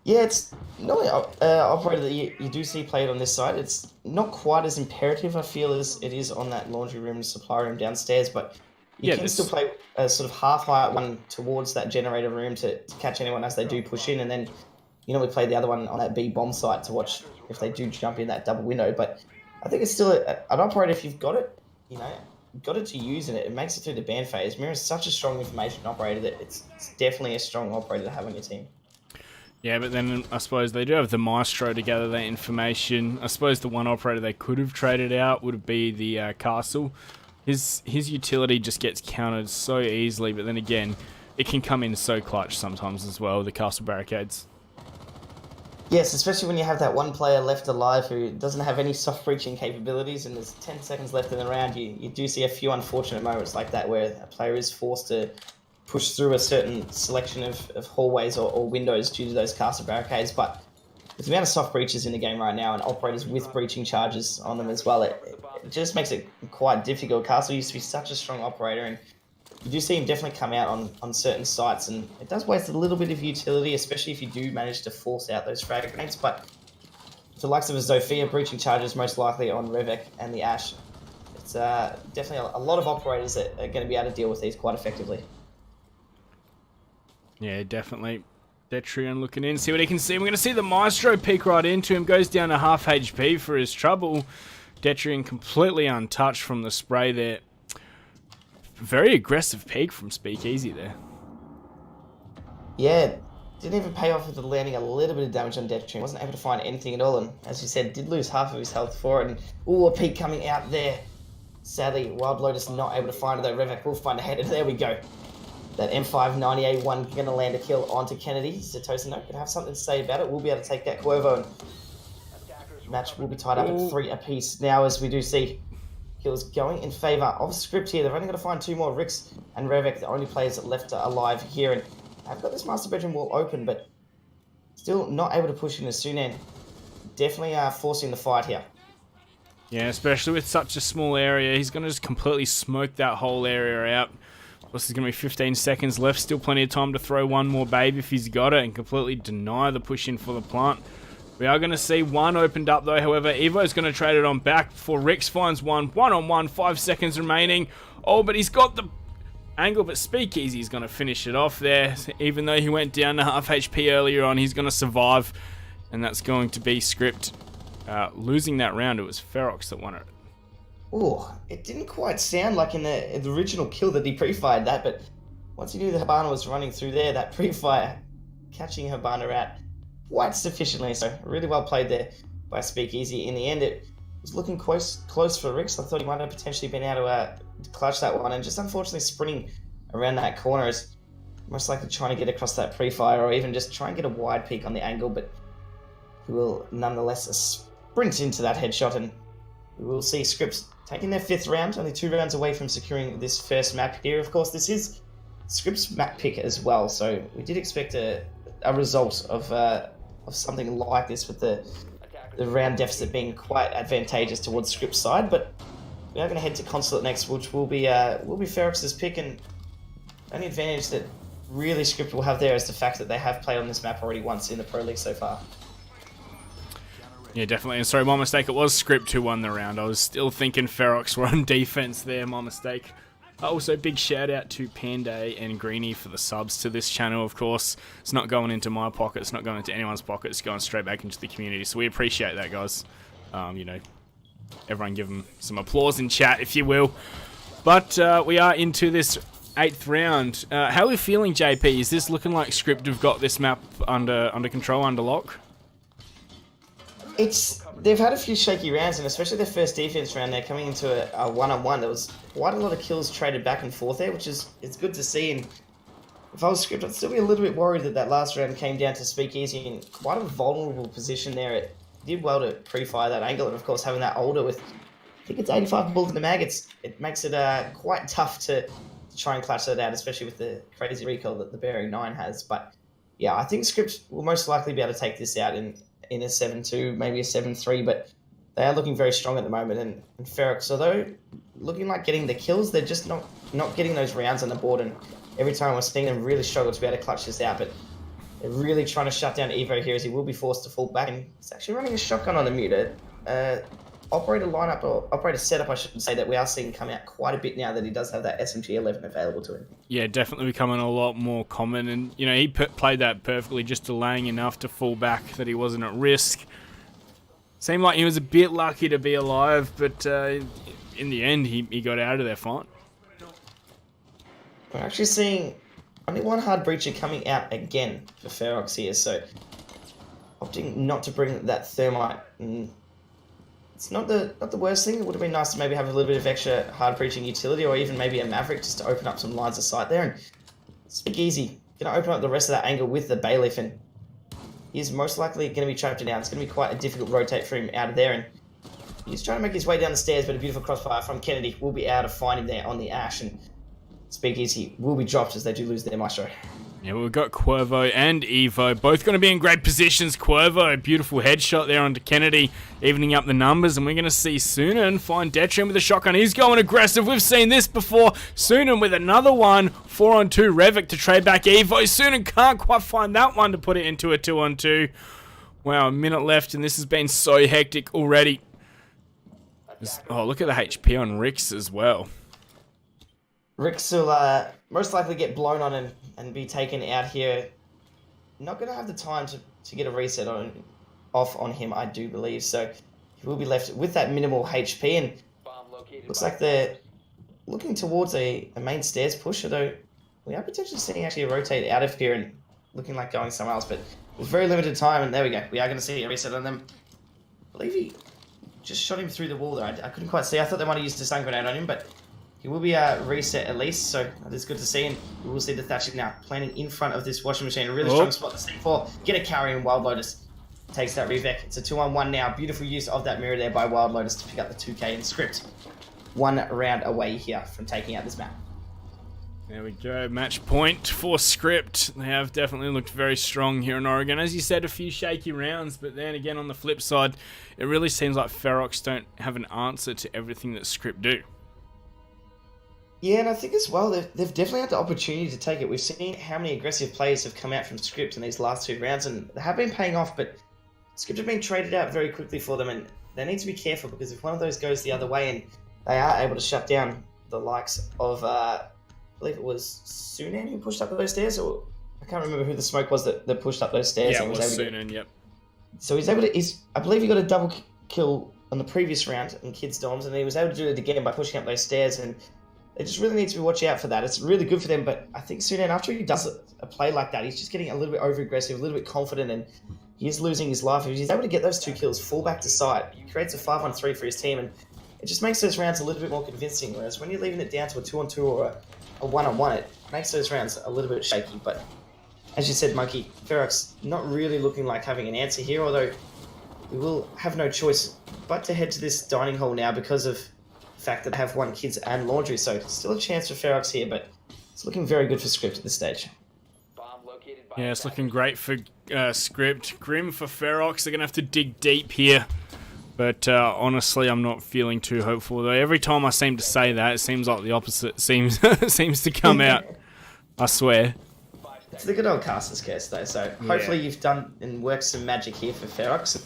Yeah, it's not an operator that you do see played on this side. It's not quite as imperative, I feel, as it is on that laundry room and supply room downstairs, but you can still play a sort of half-height one towards that generator room to catch anyone as they do push in, and then we play the other one on that B bomb site to watch if they do jump in that double window. But I think it's still an operator, if you've got it, got it to use, and it makes it through the ban phase. Mirror is such a strong information operator that it's definitely a strong operator to have on your team. Yeah, but then I suppose they do have the Maestro to gather that information. I suppose the one operator they could have traded out would be the Castle. His utility just gets countered so easily, but then again, it can come in so clutch sometimes as well, the Castle barricades. Yes, especially when you have that one player left alive who doesn't have any soft breaching capabilities, and there's 10 seconds left in the round. You do see a few unfortunate moments like that where a player is forced to push through a certain selection of hallways or windows due to those castle barricades. But with the amount of soft breaches in the game right now and operators with breaching charges on them as well, it just makes it quite difficult. Castle used to be such a strong operator, and you do see him definitely come out on certain sites, and it does waste a little bit of utility, especially if you do manage to force out those frag grenades. But for the likes of a Zofia, breaching charges most likely on Revek and the Ash, it's definitely a lot of operators that are going to be able to deal with these quite effectively. Yeah, definitely. Detrian looking in, see what he can see. We're going to see the Maestro peek right into him, goes down to half HP for his trouble. Detrian completely untouched from the spray there. Very aggressive peek from Speakeasy there. Yeah, didn't even pay off with the landing a little bit of damage on Detrian. Wasn't able to find anything at all, and as you said, did lose half of his health for it. And a peek coming out there. Sadly, Wild Lotus not able to find it though. Revek will find a header. There we go. That M590A1 going to land a kill onto Kennedy. Zetosa going to have something to say about it. We'll be able to take that Quervo, and match will be tied up at 3 apiece now, as we do see kills going in favour of Script here. They've only got to find 2 more. Rix and Revek, the only players that left alive here, and I've got this master bedroom wall open, but still not able to push in as soon, and definitely forcing the fight here. Yeah, especially with such a small area. He's going to just completely smoke that whole area out. Plus, there's going to be 15 seconds left. Still plenty of time to throw one more babe if he's got it and completely deny the push in for the plant. We are going to see one opened up though. However, Evo's going to trade it on back before Rix finds one. 1-on-1, 5 seconds remaining. Oh, but he's got the angle, but Speakeasy's going to finish it off there. Even though he went down to half HP earlier on, he's going to survive. And that's going to be Script. Losing that round, it was Ferox that won it. Oh, it didn't quite sound like in the original kill that he pre-fired that, but once he knew the Hibana was running through there, that pre-fire, catching Hibana out, quite sufficiently. So really well played there by Speakeasy. In the end, it was looking close for Rix. I thought he might have potentially been able to clutch that one, and just unfortunately sprinting around that corner is most likely trying to get across that pre-fire, or even just try and get a wide peak on the angle, but he will nonetheless sprint into that headshot, and we will see Scripts taking their 5th round, only 2 rounds away from securing this first map here. Of course, this is Scripts map pick as well, so we did expect a result of something like this, with the round deficit being quite advantageous towards Scripts' side. But we are going to head to Consulate next, which will be Ferox's pick, and the only advantage that really Script will have there is the fact that they have played on this map already once in the Pro League so far. Yeah, definitely. And sorry, my mistake. It was Script who won the round. I was still thinking Ferox were on defense there. My mistake. Also, big shout out to Panday and Greenie for the subs to this channel, of course. It's not going into my pocket. It's not going into anyone's pocket. It's going straight back into the community. So we appreciate that, guys. You know, everyone give them some applause in chat, if you will. But we are into this 8th round. How are we feeling, JP? Is this looking like Script have got this map under control, under lock? They've had a few shaky rounds, and especially their first defense round, they're coming into a one-on-one. There was quite a lot of kills traded back and forth there, which is good to see. And if I was Script, I'd still be a little bit worried that last round came down to Speakeasy in quite a vulnerable position there. It did well to pre-fire that angle, and of course having that older with, I think it's 85 bullets in the mag, it makes it quite tough to try and clutch that out, especially with the crazy recoil that the Bearing 9 has. But yeah, I think Script will most likely be able to take this out in a 7-2, maybe a 7-3, but they are looking very strong at the moment. And Ferox, although looking like getting the kills, they're just not getting those rounds on the board, and every time we're seeing them really struggle to be able to clutch this out. But they're really trying to shut down Evo here, as he will be forced to fall back, and he's actually running a shotgun on the muted. Operator lineup, or operator setup, I should say, that we are seeing come out quite a bit now that he does have that SMG-11 available to him. Yeah, definitely becoming a lot more common, and you know, he played that perfectly, just delaying enough to fall back that he wasn't at risk. Seemed like he was a bit lucky to be alive, but in the end, he got out of there fine. We're actually seeing only one hard breacher coming out again for Ferox here, so opting not to bring that thermite. It's not the worst thing. It would have been nice to maybe have a little bit of extra hard breaching utility, or even maybe a Maverick just to open up some lines of sight there. And Speakeasy going to open up the rest of that angle with the Bailiff, and he's most likely going to be trapped down. It's going to be quite a difficult rotate for him out of there, and he's trying to make his way down the stairs, but a beautiful crossfire from Kennedy will be able to find him there on the Ash, and Speakeasy will be dropped as they do lose their Maestro. Yeah, we've got Cuervo and Evo, both going to be in great positions. Cuervo, beautiful headshot there onto Kennedy, evening up the numbers, and we're going to see Sunan find Detrim with a shotgun. He's going aggressive. We've seen this before. Sunan with another one, 4-on-2 Revic to trade back Evo. Sunan can't quite find that one to put it into a 2-on-2. Wow, a minute left, and this has been so hectic already. Oh, look at the HP on Rix as well. Rix will most likely get blown on and be taken out here. Not going to have the time to get a reset off on him, I do believe. So he will be left with that minimal HP. And looks like they're looking towards a main stairs push, although we are potentially seeing actually a rotate out of here and looking like going somewhere else. But with very limited time, and there we go. We are going to see a reset on them. I believe he just shot him through the wall there. I couldn't quite see. I thought they might have used a stun grenade on him, but he will be reset at least, so that is good to see. And we will see the Thatcher now planning in front of this washing machine. A really strong spot to see for. Get a carry, and Wild Lotus takes that Revec. It's a 2-on-1 now. Beautiful use of that mirror there by Wild Lotus to pick up the 2K in Script. 1 round away here from taking out this map. There we go. Match point for Script. They have definitely looked very strong here in Oregon. As you said, a few shaky rounds, but then again on the flip side, it really seems like Ferox don't have an answer to everything that Script do. Yeah, and I think as well, they've definitely had the opportunity to take it. We've seen how many aggressive players have come out from Script in these last 2 rounds, and they have been paying off, but Script have been traded out very quickly for them, and they need to be careful, because if one of those goes the other way and they are able to shut down the likes of, I believe it was Sunan who pushed up those stairs, or I can't remember who the smoke was that pushed up those stairs. Yeah, it was Sunan, yep. So he's able to, I believe he got a double kill on the previous round in Kids Dorms, and he was able to do it again by pushing up those stairs, and they just really need to be watching out for that. It's really good for them, but I think Sunan, after he does a play like that, he's just getting a little bit over-aggressive, a little bit confident, and he is losing his life. If he's able to get those 2 kills, fall back to side, he creates a 5-on-3 for his team, and it just makes those rounds a little bit more convincing. Whereas when you're leaving it down to a 2-on-2 or a 1-on-1, it makes those rounds a little bit shaky. But as you said, Monkey, Ferox not really looking like having an answer here, although we will have no choice but to head to this dining hall now because of the fact that they have 1 kids and laundry. So still a chance for Ferox here, but it's looking very good for Script at this stage. Yeah, it's looking great for Script. Grim for Ferox. They're going to have to dig deep here. But honestly, I'm not feeling too hopeful. Though every time I seem to say that, it seems like the opposite seems to come out. I swear. It's the good old caster's curse, though. So hopefully you've done and worked some magic here for Ferox.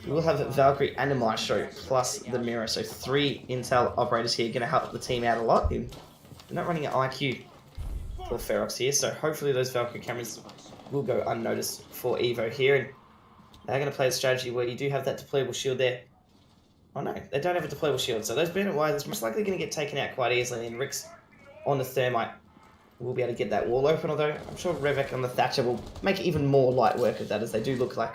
We will have Valkyrie and a Maestro plus the Mirror. So 3 Intel operators here going to help the team out a lot. They're not running an IQ for Ferox here, so hopefully those Valkyrie cameras will go unnoticed for Evo here. And they're going to play a strategy where you do have that deployable shield there. Oh no, they don't have a deployable shield, so those Bandit Wires are most likely going to get taken out quite easily, and Rick's on the Thermite will be able to get that wall open, although I'm sure Revek on the Thatcher will make even more light work of that, as they do look like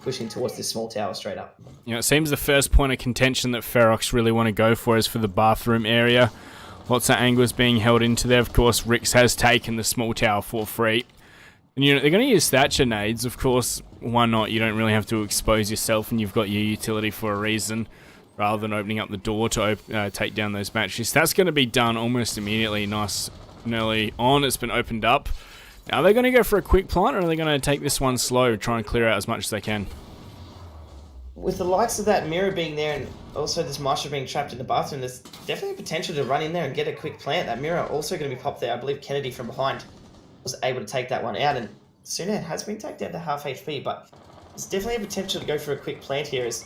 pushing towards this small tower straight up. You know, it seems the first point of contention that Ferox really want to go for is for the bathroom area. Lots of angles being held into there. Of course, Rix has taken the small tower for free. And you know, they're going to use Thatcher nades. Of course, why not? You don't really have to expose yourself, and you've got your utility for a reason, rather than opening up the door to take down those batteries. That's going to be done almost immediately. Nice and early on, it's been opened up. Now, are they going to go for a quick plant, or are they going to take this one slow, try and clear out as much as they can? With the likes of that Mirror being there, and also this Master being trapped in the bathroom, there's definitely a potential to run in there and get a quick plant. That Mirror also going to be popped there. I believe Kennedy from behind was able to take that one out, and Sunan has been taken down to half HP, but there's definitely a potential to go for a quick plant here, as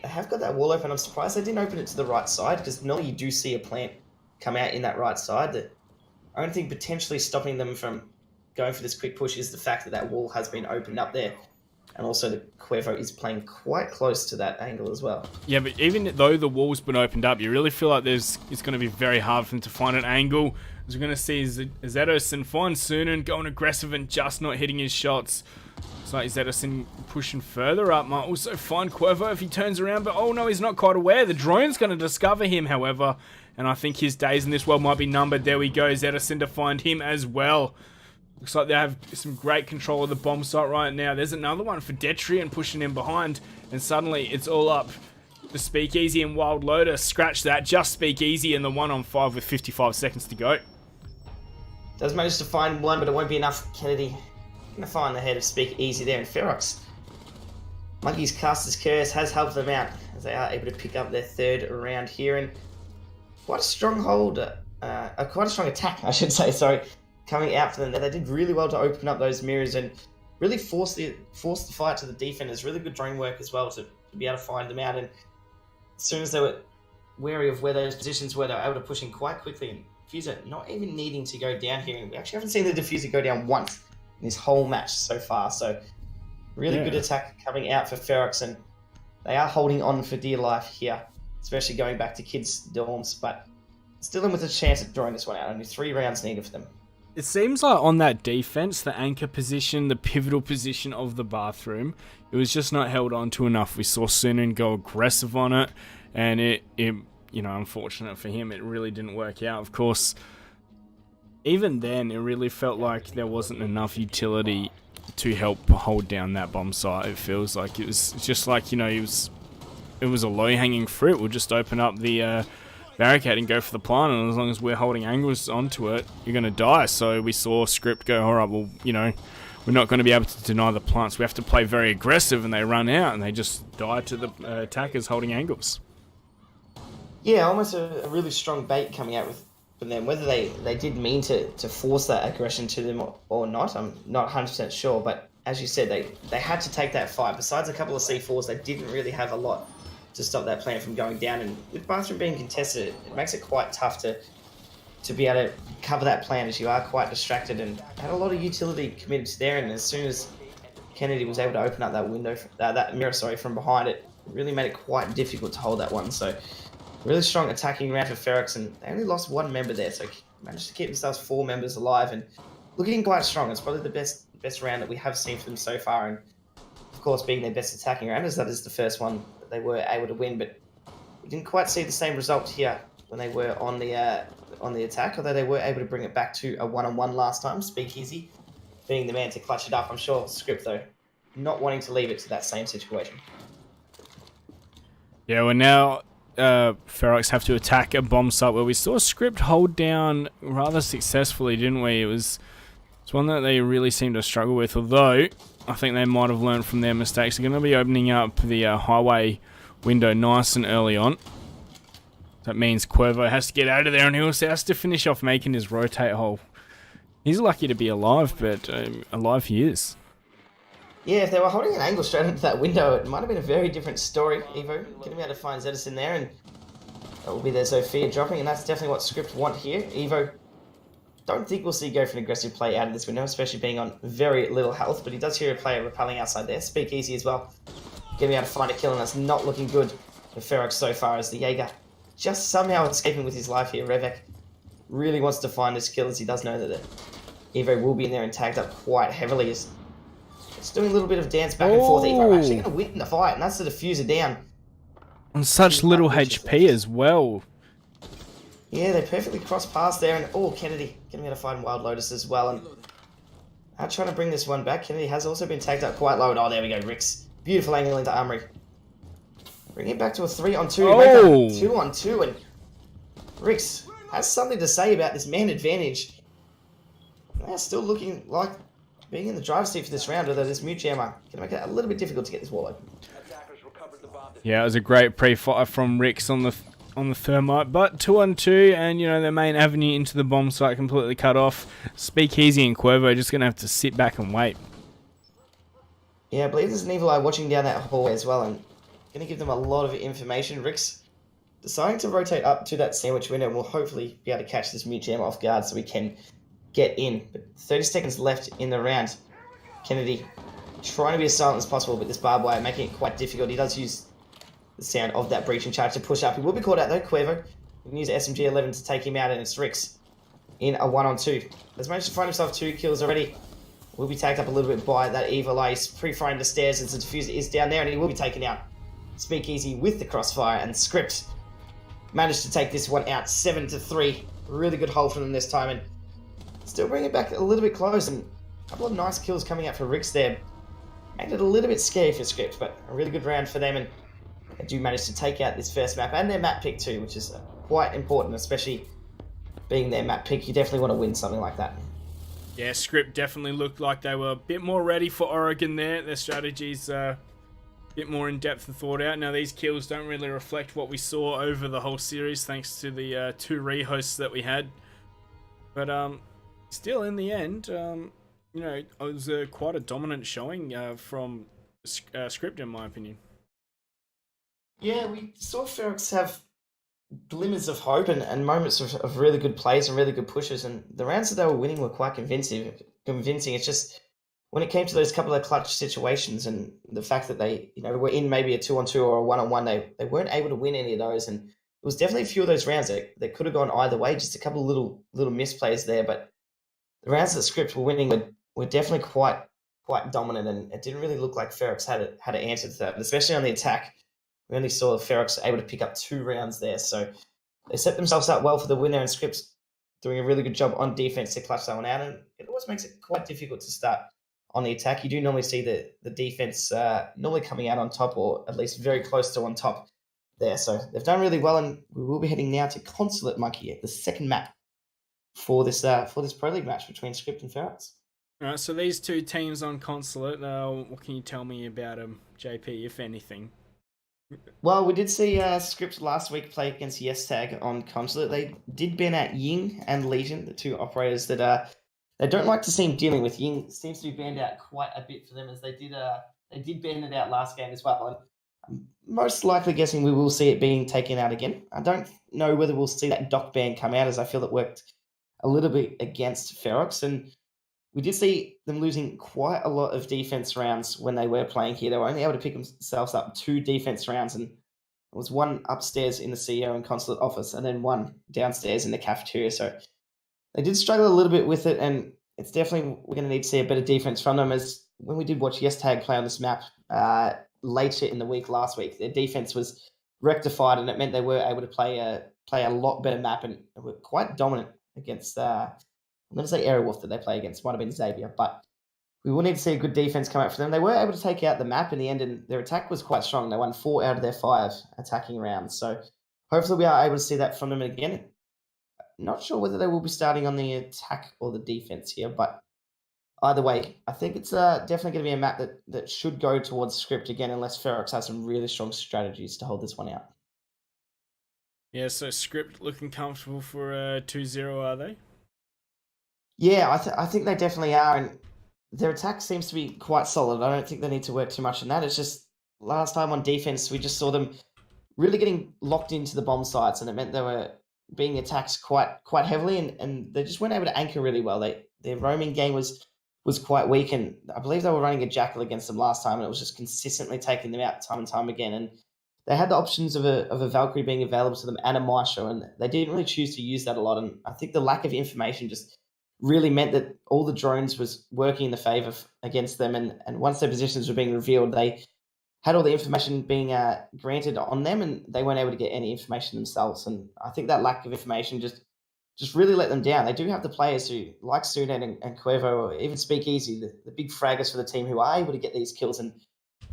they have got that wall open. I'm surprised they didn't open it to the right side, because normally you do see a plant come out in that right side. The only thing potentially stopping them from going for this quick push is the fact that that wall has been opened up there. And also the Cuervo is playing quite close to that angle as well. Yeah, but even though the wall's been opened up, you really feel like it's going to be very hard for them to find an angle. As we're going to see Zedison find Sunan going aggressive and just not hitting his shots. It's like Zedison pushing further up. Might also find Cuervo if he turns around, but oh no, he's not quite aware. The drone's going to discover him, however. And I think his days in this world might be numbered. There we go, Zedison to find him as well. Looks like they have some great control of the bomb site right now. There's another one for Detrian pushing him behind. And suddenly it's all up. The Speakeasy and Wild Lotus. Scratch that. Just Speakeasy and the 1-on-5 with 55 seconds to go. Does manage to find one, but it won't be enough. Kennedy going to find the head of Speakeasy there. And Ferox, Monkey's Caster's Curse has helped them out, as they are able to pick up their 3rd round here. And quite a strong hold, quite a strong attack, I should say, sorry, coming out for them. They did really well to open up those mirrors and really force the fight to the defenders. Really good drone work as well to be able to find them out. And as soon as they were wary of where those positions were, they were able to push in quite quickly. And Diffuser not even needing to go down here. And we actually haven't seen the Diffuser go down once in this whole match so far. So really good attack coming out for Ferox, and they are holding on for dear life here, especially going back to kids' dorms, but still in with a chance of drawing this one out. Only 3 rounds needed for them. It seems like on that defense, the anchor position, the pivotal position of the bathroom, it was just not held on to enough. We saw Sunan go aggressive on it, and it you know, unfortunate for him, it really didn't work out. Of course, even then, it really felt like there wasn't enough utility to help hold down that bomb site. It feels like it was just like, you know, it was a low-hanging fruit. We'll just open up the barricade and go for the plant, and as long as we're holding angles onto it, you're going to die. So we saw Script go, alright, well, you know, we're not going to be able to deny the plants. We have to play very aggressive, and they run out, and they just die to the attackers holding angles. Yeah, almost a really strong bait coming out from them. Whether they did mean to force that aggression to them or not, I'm not 100% sure, but as you said, they had to take that fight. Besides a couple of C4s, they didn't really have a lot to stop that plan from going down, and with bathroom being contested, it makes it quite tough to be able to cover that plan, as you are quite distracted and had a lot of utility committed to there. And as soon as Kennedy was able to open up that window, that mirror, from behind it, really made it quite difficult to hold that one. So really strong attacking round for Ferox, and they only lost 1 member there, so managed to keep themselves 4 members alive and looking quite strong. It's probably the best round that we have seen from them so far, and of course, being their best attacking round, as that is the first one that they were able to win. But we didn't quite see the same result here when they were on the attack, although they were able to bring it back to a 1-on-1 last time. Speakeasy being the man to clutch it up. I'm sure Script, though, not wanting to leave it to that same situation. Yeah, well now Ferox have to attack a bomb site where we saw Script hold down rather successfully, didn't we? It's one that they really seem to struggle with, although I think they might have learned from their mistakes. They're going to be opening up the highway window nice and early on. That means Cuervo has to get out of there, and he also has to finish off making his rotate hole. He's lucky to be alive, but alive he is. Yeah, if they were holding an angle straight into that window, it might have been a very different story, Evo. Going to be able to find Zedison there, and that will be their Zofia dropping, and that's definitely what Script want here. Evo, don't think we'll see go for an aggressive play out of this window, especially being on very little health, but he does hear a player repelling outside there. Speakeasy as well. Going to be able to find a kill, and that's not looking good for Ferox so far, as the Jaeger just somehow escaping with his life here. Revek really wants to find this kill, as he does know that Evo will be in there and tagged up quite heavily. It's doing a little bit of dance back and forth. Evo actually going to win the fight, and that's the diffuser down. On such little HP as well. Yeah, they perfectly crossed past there, and Kennedy going to be able to find Wild Lotus as well. And trying to bring this one back. Kennedy has also been tagged up quite low. And there we go, Rix. Beautiful angle into Armory. Bring it back to a 3-on-2. Oh. 2-on-2, and Rix has something to say about this man advantage. They're still looking like being in the driver's seat for this round, although this mute jammer can make it a little bit difficult to get this wall open. Yeah, it was a great pre-fire from Rix on the thermite, but 2-on-2, and their main avenue into the bomb site completely cut off. Speakeasy and Cuervo just gonna have to sit back and wait. Yeah, I believe there's an evil eye watching down that hallway as well, and gonna give them a lot of information. Rix deciding to rotate up to that sandwich window, and we'll hopefully be able to catch this mute jammer off guard so we can get in. But 30 seconds left in the round. Kennedy trying to be as silent as possible, but this barbed wire making it quite difficult. He does use the sound of that breaching charge to push up. He will be caught out though. Cuervo can use SMG-11 to take him out, and it's Rix in a 1-on-2. Has managed to find himself 2 kills already. Will be tagged up a little bit by that evil eye. He's pre-firing the stairs as the diffuser is down there, and he will be taken out. Speakeasy with the crossfire, and Script managed to take this one out 7-3. Really good hold from them this time, and still bring it back a little bit close, and a couple of nice kills coming out for Rix there. Made it a little bit scary for Script, but a really good round for them, and they do manage to take out this first map, and their map pick too, which is quite important, especially being their map pick. You definitely want to win something like that. Yeah, Script definitely looked like they were a bit more ready for Oregon there. Their strategies a bit more in-depth and thought out. Now, these kills don't really reflect what we saw over the whole series, thanks to the 2 rehosts that we had. But still, in the end, it was quite a dominant showing from Script, in my opinion. Yeah, we saw Ferox have glimmers of hope and moments of really good plays and really good pushes, and the rounds that they were winning were quite convincing. It's just when it came to those couple of clutch situations and the fact that they were in maybe a 2-on-2 or a 1-on-1, they weren't able to win any of those, and it was definitely a few of those rounds that could have gone either way, just a couple of little misplays there. But the rounds that Script were winning were definitely quite dominant, and it didn't really look like Ferox had an answer to that, but especially on the attack. We only saw Ferox able to pick up 2 rounds there, so they set themselves up well for the winner, and Script's doing a really good job on defense to clutch that one out, and it always makes it quite difficult to start on the attack. You do normally see the defense normally coming out on top, or at least very close to on top there, so they've done really well, and we will be heading now to Consulate Monkey, the second map for this Pro League match between Script and Ferox. All right, so these 2 teams on Consulate, what can you tell me about them, JP, if anything? Well, we did see Script last week play against YesTag on Consulate. They did ban out Ying and Legion, the 2 operators that they don't like to seem dealing with. Ying seems to be banned out quite a bit for them, as they did ban it out last game as well. And I'm most likely guessing we will see it being taken out again. I don't know whether we'll see that dock ban come out, as I feel it worked a little bit against Ferox, and we did see them losing quite a lot of defense rounds when they were playing here. They were only able to pick themselves up 2 defense rounds, and it was 1 upstairs in the CEO and Consulate office, and then 1 downstairs in the cafeteria. So they did struggle a little bit with it, and it's definitely we're going to need to see a better defense from them, as when we did watch YesTag play on this map, later in the week last week. Their defense was rectified, and it meant they were able to play a lot better map and were quite dominant against. I'm going to say Airwolf that they play against. Might have been Xavier, but we will need to see a good defense come out for them. They were able to take out the map in the end, and their attack was quite strong. They won 4 out of their 5 attacking rounds. So hopefully we are able to see that from them again. Not sure whether they will be starting on the attack or the defense here, but either way, I think it's definitely going to be a map that should go towards script again, unless Ferox has some really strong strategies to hold this one out. Yeah, so script looking comfortable for 2-0, are they? Yeah, I think they definitely are, and their attack seems to be quite solid. I don't think they need to work too much on that. It's just last time on defense, we just saw them really getting locked into the bomb sites, and it meant they were being attacked quite heavily, and they just weren't able to anchor really well. Their roaming game was quite weak, and I believe they were running a Jackal against them last time, and it was just consistently taking them out time and time again. And they had the options of a Valkyrie being available to them and a Maestro, and they didn't really choose to use that a lot. And I think the lack of information just really meant that all the drones was working in the favor against them. And once their positions were being revealed, they had all the information being granted on them, and they weren't able to get any information themselves. And I think that lack of information just really let them down. They do have the players who, like Sudan and Cuervo, or even Speakeasy, the big fraggers for the team, who are able to get these kills and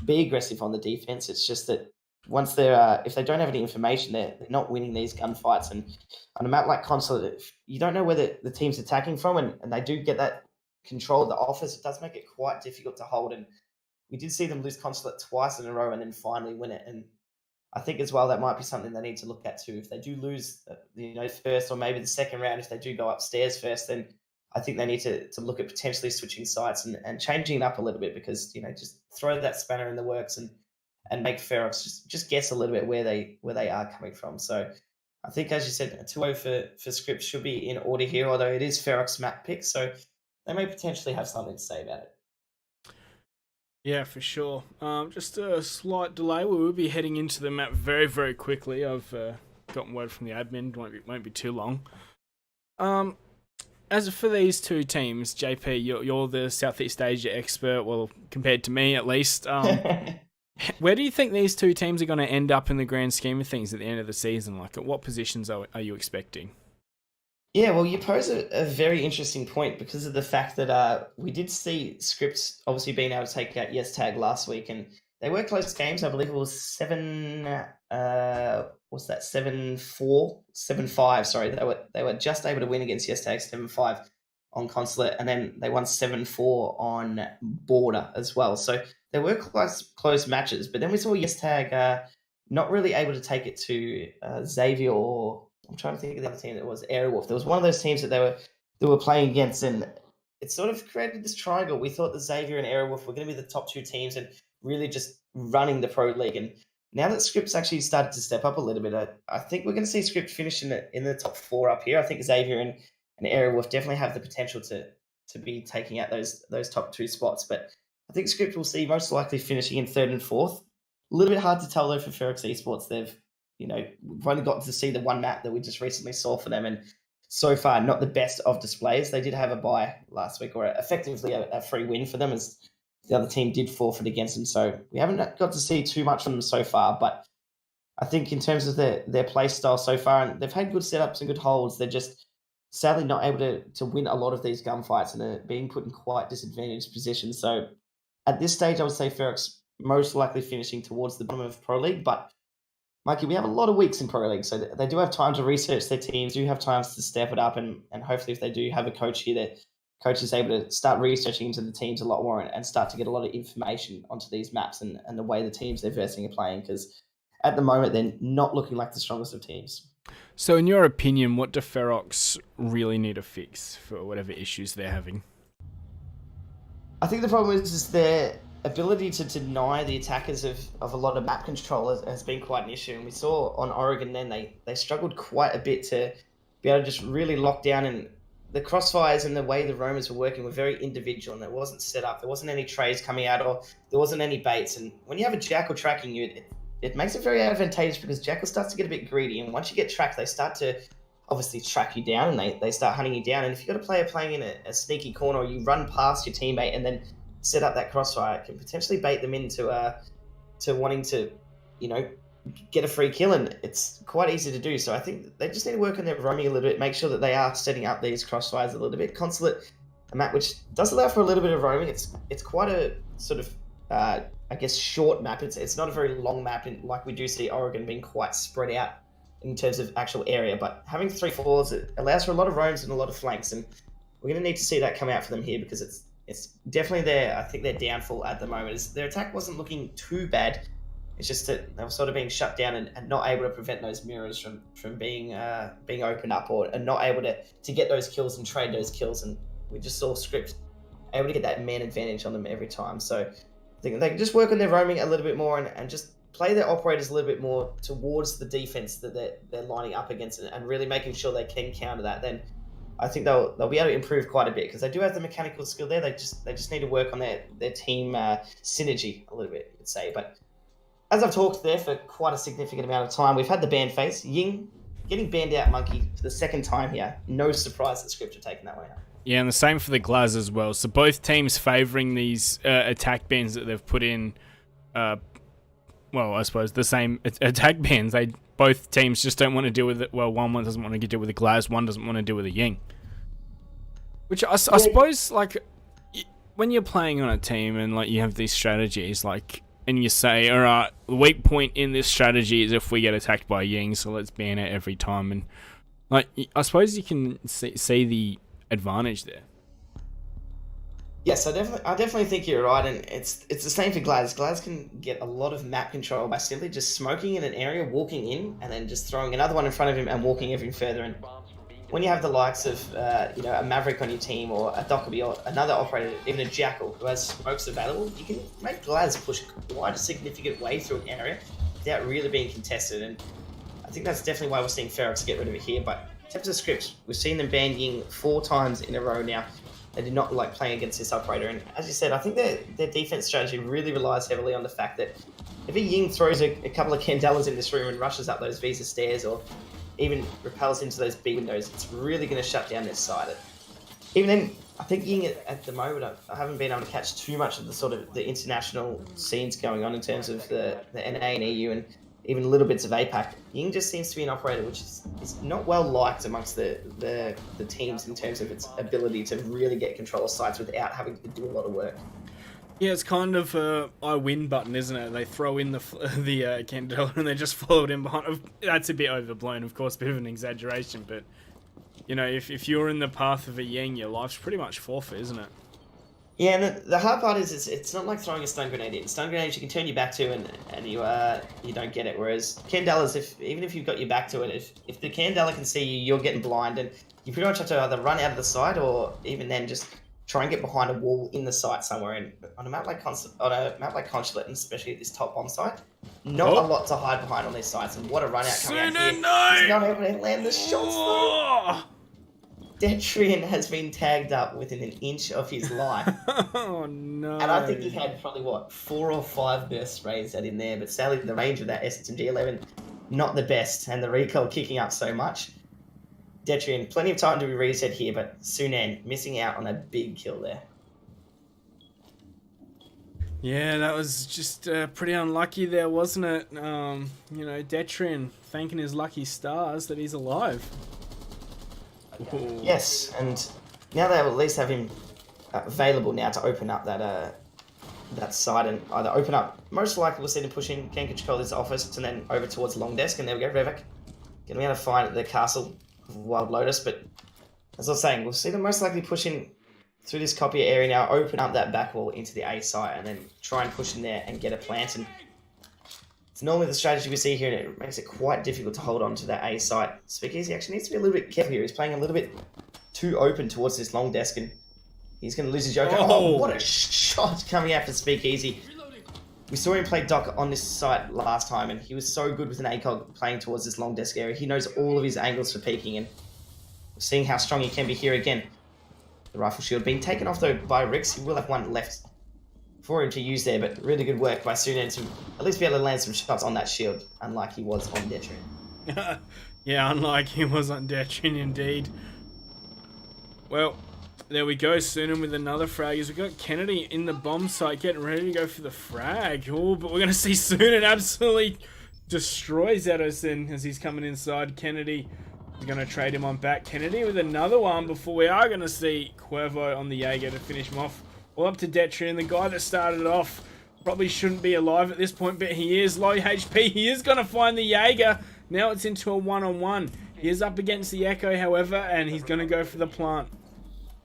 be aggressive on the defense. It's just that once they're if they don't have any information, they're not winning these gunfights. And on a map like Consulate, you don't know where the team's attacking from, and they do get that control of the office. It does make it quite difficult to hold. And we did see them lose Consulate twice in a row and then finally win it. And I think as well that might be something they need to look at too. If they do lose, first or maybe the second round, if they do go upstairs first, then I think they need to look at potentially switching sites and changing it up a little bit, because just throw that spanner in the works and make Ferox just guess a little bit where they are coming from. So I think, as you said, a 2-0 for Scripps should be in order here, although it is Ferox map pick, so they may potentially have something to say about it. Yeah, for sure. Just a slight delay. We will be heading into the map very, very quickly. I've gotten word from the admin. Won't be too long. As for these two teams, JP, you're the Southeast Asia expert, well, compared to me at least. Where do you think these two teams are going to end up in the grand scheme of things at the end of the season? Like, at what positions are you expecting? Yeah, well, you pose a very interesting point because of the fact that we did see Scripps obviously being able to take out Yes Tag last week, and they were close games. I believe it was 7-4, 7-5. Sorry, they were just able to win against Yes Tag 7-5 on Consulate, and then they won 7-4 on Border as well. So there were close matches, but then we saw Yes Tag not really able to take it to Xavier, or I'm trying to think of the other team that was Airwolf. There was one of those teams that they were playing against, and it sort of created this triangle. We thought that Xavier and Airwolf were going to be the top two teams and really just running the pro league. And now that Scripps actually started to step up a little bit, I think we're going to see Scripps finish in the top 4 up here. I think Xavier and Airwolf definitely have the potential to be taking out those top 2 spots. But I think Scripps will see most likely finishing in 3rd and 4th. A little bit hard to tell though for Ferox Esports. We've only got to see the one map that we just recently saw for them, and so far not the best of displays. They did have a bye last week, or effectively a free win for them, as the other team did forfeit against them. So we haven't got to see too much from them so far, but I think in terms of their play style so far, and they've had good setups and good holds, they're just sadly not able to win a lot of these gunfights, and are being put in quite disadvantaged positions. So at this stage, I would say Ferox most likely finishing towards the bottom of Pro League, but Mikey, we have a lot of weeks in Pro League, so they do have time to research their teams, do have times to step it up, and hopefully if they do have a coach here, that coach is able to start researching into the teams a lot more and start to get a lot of information onto these maps and the way the teams they're versing are playing, because at the moment they're not looking like the strongest of teams. So in your opinion, what do Ferox really need to fix for whatever issues they're having? I think the problem is their ability to deny the attackers of a lot of map control has been quite an issue. And we saw on Oregon then they struggled quite a bit to be able to just really lock down, and the crossfires and the way the roamers were working were very individual, and it wasn't set up. There wasn't any trays coming out, or there wasn't any baits. And when you have a Jackal tracking you, it makes it very advantageous, because Jackal starts to get a bit greedy, and once you get tracked, they start to obviously track you down, and they start hunting you down. And if you've got a player playing in a sneaky corner, or you run past your teammate and then set up that crossfire, can potentially bait them into to wanting to, you know, get a free kill, and it's quite easy to do. So I think they just need to work on their roaming a little bit, make sure that they are setting up these crossfires a little bit. Consulate, a map which does allow for a little bit of roaming. It's quite a sort of I guess short map. It's not a very long map, like we do see Oregon being quite spread out in terms of actual area. But having 3-4s, it allows for a lot of roams and a lot of flanks, and we're going to need to see that come out for them here, because it's definitely their, I think, their downfall at the moment. Is their attack wasn't looking too bad. It's just that they were sort of being shut down and not able to prevent those mirrors from being opened up, and not able to get those kills and trade those kills. And we just saw Script able to get that man advantage on them every time. So I think they can just work on their roaming a little bit more, and just play their operators a little bit more towards the defense that they're lining up against, and really making sure they can counter that. Then I think they'll be able to improve quite a bit, because they do have the mechanical skill there. They just need to work on their team synergy a little bit, you could say. But as I've talked there for quite a significant amount of time, we've had the ban phase. Ying getting banned out Monkey for the second time here. No surprise that Script have taken that way out. Yeah, and the same for the Glaz as well. So both teams favouring these attack bans that they've put in. Well, I suppose the same attack bans. Both teams just don't want to deal with it. Well, one doesn't want to deal with the Glaz, one doesn't want to deal with the Ying. Which I suppose, like, when you're playing on a team and like you have these strategies, like, and you say, all right, the weak point in this strategy is if we get attacked by Ying, so let's ban it every time. And like, I suppose you can see the advantage there. Yes, I definitely think you're right, and it's the same for Glaz. Glaz can get a lot of map control by simply just smoking in an area, walking in, and then just throwing another one in front of him and walking even further. And when you have the likes of a Maverick on your team, or a Dockerby, or another operator, even a Jackal who has smokes available, you can make Glaz push quite a significant way through an area without really being contested. And I think that's definitely why we're seeing Ferox get rid of it here. But in terms of Script, we've seen them ban Ying 4 times in a row now. They did not like playing against this operator, and as you said, I think their defense strategy really relies heavily on the fact that if a Ying throws a couple of Candelas in this room and rushes up those Visa stairs, or even repels into those B windows, it's really going to shut down this side. Even then, I think Ying at the moment, I haven't been able to catch too much of the sort of the international scenes going on in terms of the NA and EU, and even little bits of APAC. Ying just seems to be an operator which is not well liked amongst the teams in terms of its ability to really get control of sites without having to do a lot of work. Yeah, it's kind of a I win button, isn't it? They throw in the Candela and they just follow it in behind. That's a bit overblown, of course, a bit of an exaggeration, but you know, if you're in the path of a Ying, your life's pretty much forfeit, isn't it? Yeah, and the hard part is it's not like throwing a stun grenade in. Stun grenades you can turn your back to and you don't get it. Whereas Candelas, even if you've got your back to it, if the Candela can see you, you're getting blind, and you pretty much have to either run out of the side, or even then just try and get behind a wall in the site somewhere. And on a map like Consulate, and especially at this top bomb site, not a lot to hide behind on these sites. And what a run out coming out here! He's not able to land the shots though. Detrian has been tagged up within an inch of his life. Oh no! And I think he had probably 4 or 5 burst sprays out in there, but sadly the range of that SMG11 not the best, and the recoil kicking up so much. Detrian, plenty of time to be reset here, but Sunan missing out on a big kill there. Yeah, that was just pretty unlucky there, wasn't it? You know, Detrian thanking his lucky stars that he's alive. Ooh. Yes, and now they'll at least have him available now to open up that side, and either open up, most likely we'll see him push in, can control his office, and then over towards Long Desk, and there we go, Revek. Gonna be able to find the castle of Wild Lotus, but as I was saying, we'll see them most likely push in through this copier area now, open up that back wall into the A site, and then try and push in there and get a plant. And it's normally the strategy we see here, and it makes it quite difficult to hold on to that A site. Speakeasy actually needs to be a little bit careful here. He's playing a little bit too open towards this Long Desk, and he's going to lose his Joker. Oh, what a shot coming out for Speakeasy. We saw him play Doc on this site last time, and he was so good with an ACOG playing towards this Long Desk area. He knows all of his angles for peeking, and we're seeing how strong he can be here again. The rifle shield being taken off though by Rix. He will have one left for him to use there, but really good work by Sunan to at least be able to land some shots on that shield, unlike he was on Detrian. Yeah, unlike he was on Detrian indeed. Well, There we go, Sunan with another frag as we got Kennedy in the bomb site getting ready to go for the frag. Oh, but we're going to see Sunan absolutely destroy Zedosin as he's coming inside. Kennedy is going to trade him on back. Kennedy with another one before we are going to see Cuervo on the Jaeger to finish him off. All up to Detrian, the guy that started it off. Probably shouldn't be alive at this point, but he is low HP. He is going to find the Jaeger. Now it's into a one-on-one. He is up against the Echo, however, and he's going to go for the plant.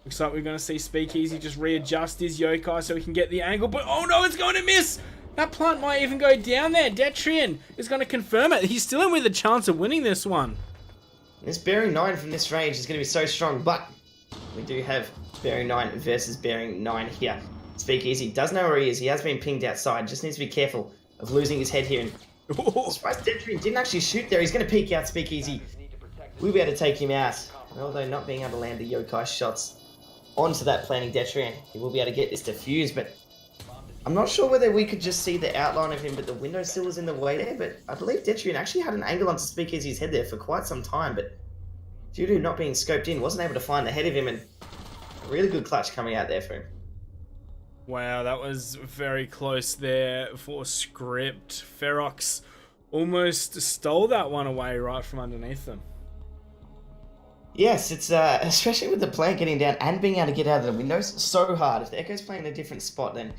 Looks like we're going to see Speakeasy just readjust his yokai so he can get the angle, but oh no, it's going to miss! That plant might even go down there. Detrian is going to confirm it. He's still in with a chance of winning this one. This bearing 9 from this range is going to be so strong, but we do have bearing 9 versus bearing 9 here. Speakeasy does know where he is. He has been pinged outside. Just needs to be careful of losing his head here. And I'm surprised Detrian didn't actually shoot there. He's going to peek out Speakeasy. We'll be able to take him out. Although not being able to land the yokai shots onto that planning Detrian, he will be able to get this defused, but I'm not sure whether we could just see the outline of him, but the window sill was in the way there, but I believe Detrian actually had an angle onto Speakeasy's head there for quite some time, but due to not being scoped in, wasn't able to find the head of him, and a really good clutch coming out there for him. Wow, that was very close there for Script. Ferox almost stole that one away right from underneath them. Yes, it's especially with the plant getting down and being able to get out of the windows so hard. If the Echo's playing in a different spot, then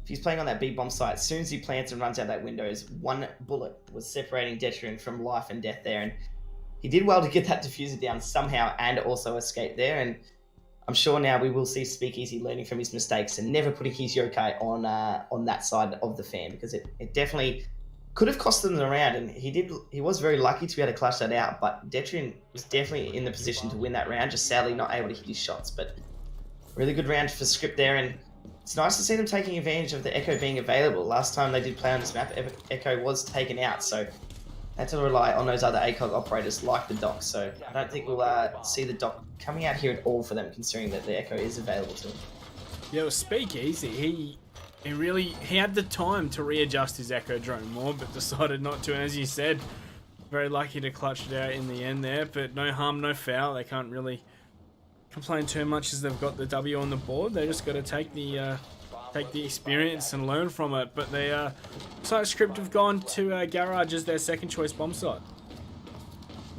if he's playing on that B-bomb site, as soon as he plants and runs out that windows, one bullet was separating Detrian from life and death there, and he did well to get that diffuser down somehow and also escape there. And I'm sure now we will see Speakeasy learning from his mistakes and never putting his yokai on that side of the fan, because it definitely could have cost them the round, and he was very lucky to be able to clutch that out, but Detrian was definitely in the position to win that round, just sadly not able to hit his shots. But really good round for Script there, and it's nice to see them taking advantage of the Echo being available. Last time they did play on this map, Echo was taken out, so they had to rely on those other ACOG operators like the Doc, so I don't think we'll see the Doc coming out here at all for them, considering that the Echo is available to them. Yeah, well, Speakeasy, he had the time to readjust his Echo drone more, but decided not to. And as you said, very lucky to clutch it out in the end there, but no harm, no foul. They can't really complain too much as they've got the W on the board. They just got to take the experience and learn from it. But they site Script have gone to Garage as their second choice bomb site.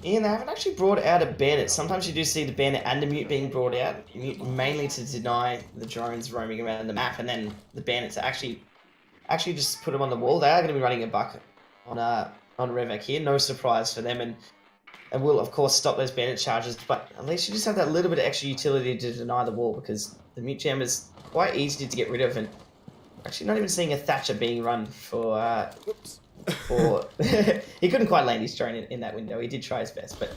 Ian, they haven't actually brought out a Bandit. Sometimes you do see the Bandit and the Mute being brought out. Mute mainly to deny the drones roaming around the map, and then the Bandits actually just put them on the wall. They are going to be running a buck on Revek here. No surprise for them, and will of course stop those Bandit charges. But at least you just have that little bit of extra utility to deny the wall, because the Mute Jam is quite easy to get rid of, and actually not even seeing a Thatcher being run for. He couldn't quite land his drone in that window. He did try his best, but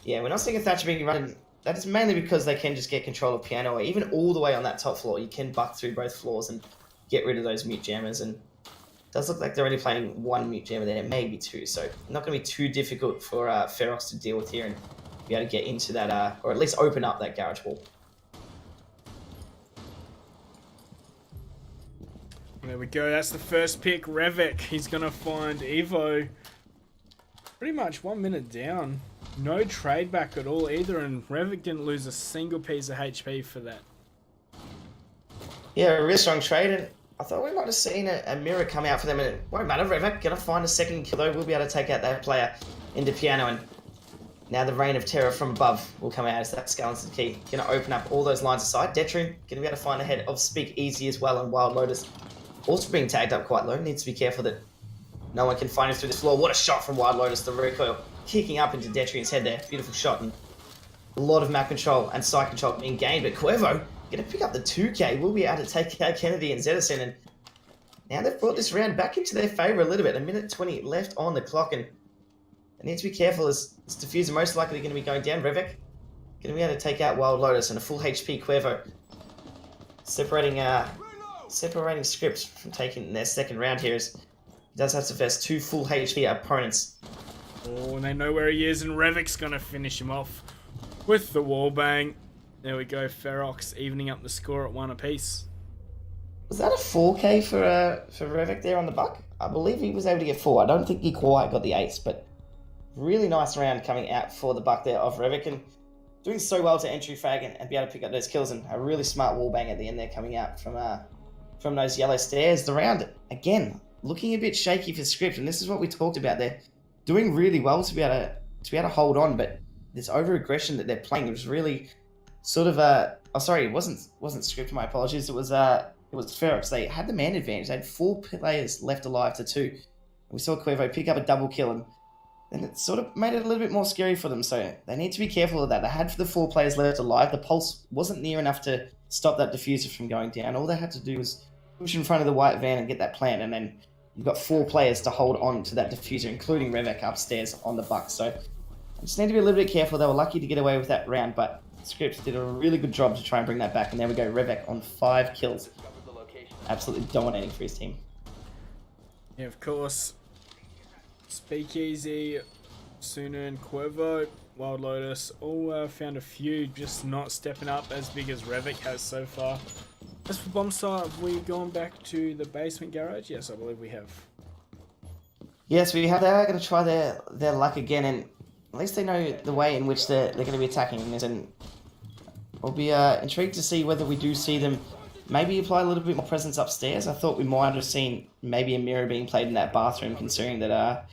yeah, we're not seeing a Thatcher being run. That is mainly because they can just get control of Piano, or even all the way on that top floor. You can buck through both floors and get rid of those Mute Jammers, and it does look like they're only playing one Mute Jammer there, maybe two, so not going to be too difficult for Ferox to deal with here and be able to get into that, or at least open up that garage wall. There we go, that's the first pick. Revek, he's going to find Evo pretty much 1 minute down. No trade back at all either, and Revek didn't lose a single piece of HP for that. Yeah, a really strong trade, and I thought we might have seen a mirror come out for them, and it won't matter. Revek going to find a second kill though. We'll be able to take out that player into Piano, and now the Reign of Terror from above will come out as that skeleton key. Going to open up all those lines aside. Detrian going to be able to find ahead of Speakeasy as well, and Wild Lotus also being tagged up quite low. Needs to be careful that no one can find him through this floor. What a shot from Wild Lotus. The recoil kicking up into Detrian's head there. Beautiful shot, and a lot of map control and side control being gained. But Cuervo going to pick up the 2K. We'll be able to take out Kennedy and Zedosin, and now they've brought this round back into their favour a little bit. A minute 20 left on the clock, and they need to be careful as this diffuser most likely going to be going down. Revek going to be able to take out Wild Lotus, and a full HP Cuervo separating Script from taking their second round here, as he does have to face two full HP opponents. Oh, and they know where he is, and Revek's going to finish him off with the wall bang. There we go, Ferox evening up the score at 1 apiece. Was that a 4K for Revek there on the buck? I believe he was able to get 4. I don't think he quite got the ace, but really nice round coming out for the buck there of Revek, and doing so well to entry frag and be able to pick up those kills, and a really smart wallbang at the end there coming out from those yellow stairs. The round, again, looking a bit shaky for Script, and this is what we talked about. They're doing really well to be able to hold on, but this over-aggression that they're playing was really sort of it wasn't Script, my apologies. It was Ferox. They had the man advantage. They had 4 players left alive to 2. We saw Quevo pick up a double kill, and then it sort of made it a little bit more scary for them. So they need to be careful of that. They had the 4 players left alive. The pulse wasn't near enough to stop that diffuser from going down. All they had to do was push in front of the white van and get that plant, and then you've got 4 players to hold on to that diffuser, including Revek upstairs on the Bucks. So I just need to be a little bit careful. They were lucky to get away with that round, but Scripps did a really good job to try and bring that back. And there we go, Revek on 5 kills. Absolutely dominating for his team. Yeah, of course. Speakeasy, Suna and Quervo, Wild Lotus, all found a few just not stepping up as big as Revik has so far. As for Bombstar, have we gone back to the basement garage? Yes, I believe we have. Yes, we have. They are going to try their luck again, and at least they know the way in which they're going to be attacking this, and we'll be intrigued to see whether we do see them maybe apply a little bit more presence upstairs. I thought we might have seen maybe a mirror being played in that bathroom, considering that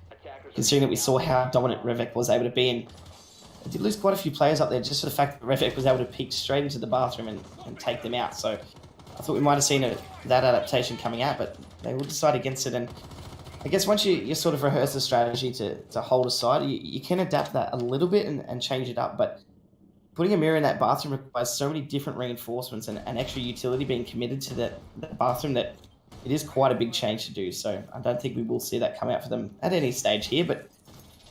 we saw how dominant Revek was able to be, and they did lose quite a few players up there just for the fact that Revek was able to peek straight into the bathroom and take them out. So I thought we might have seen that adaptation coming out, but they will decide against it. And I guess once you sort of rehearse the strategy to hold aside, you can adapt that a little bit and change it up, but putting a mirror in that bathroom requires so many different reinforcements and extra utility being committed to that bathroom that it is quite a big change to do. So I don't think we will see that come out for them at any stage here, but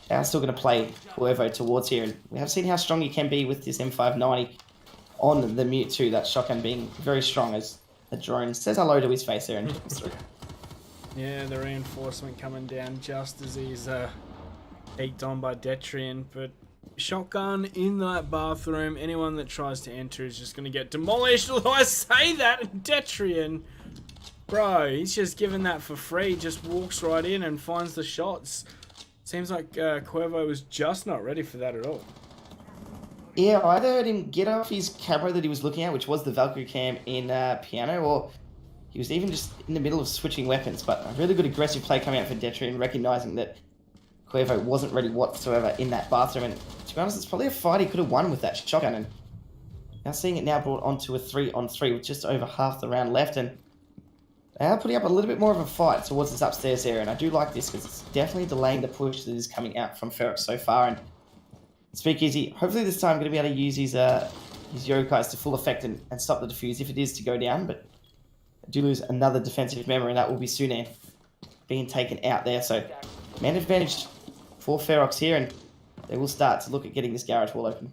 they are still going to play Cuervo towards here. And we have seen how strong he can be with this M590 on the Mute too, that shotgun being very strong as the drone says hello to his face there and comes through. Yeah, the reinforcement coming down just as he's eked on by Detrian, but shotgun in that bathroom, anyone that tries to enter is just going to get demolished. Although I say that, Detrian, bro, he's just given that for free, just walks right in and finds the shots. Seems like Cuervo was just not ready for that at all. Yeah, I either heard him get off his camera that he was looking at, which was the Valkyrie cam in Piano, or he was even just in the middle of switching weapons. But a really good aggressive play coming out for Detrian, recognizing that Cuervo wasn't ready whatsoever in that bathroom. And to be honest, it's probably a fight he could have won with that shotgun. And now seeing it now brought onto a 3-on-3 with just over half the round left. And they are putting up a little bit more of a fight towards this upstairs area. And I do like this because it's definitely delaying the push that is coming out from Ferox so far. And Speakeasy, hopefully this time going to be able to use his Yokais to full effect and stop the defuse if it is to go down. But I do lose another defensive member, and that will be Sunan being taken out there. So man advantage for Ferox here, and they will start to look at getting this garage wall open.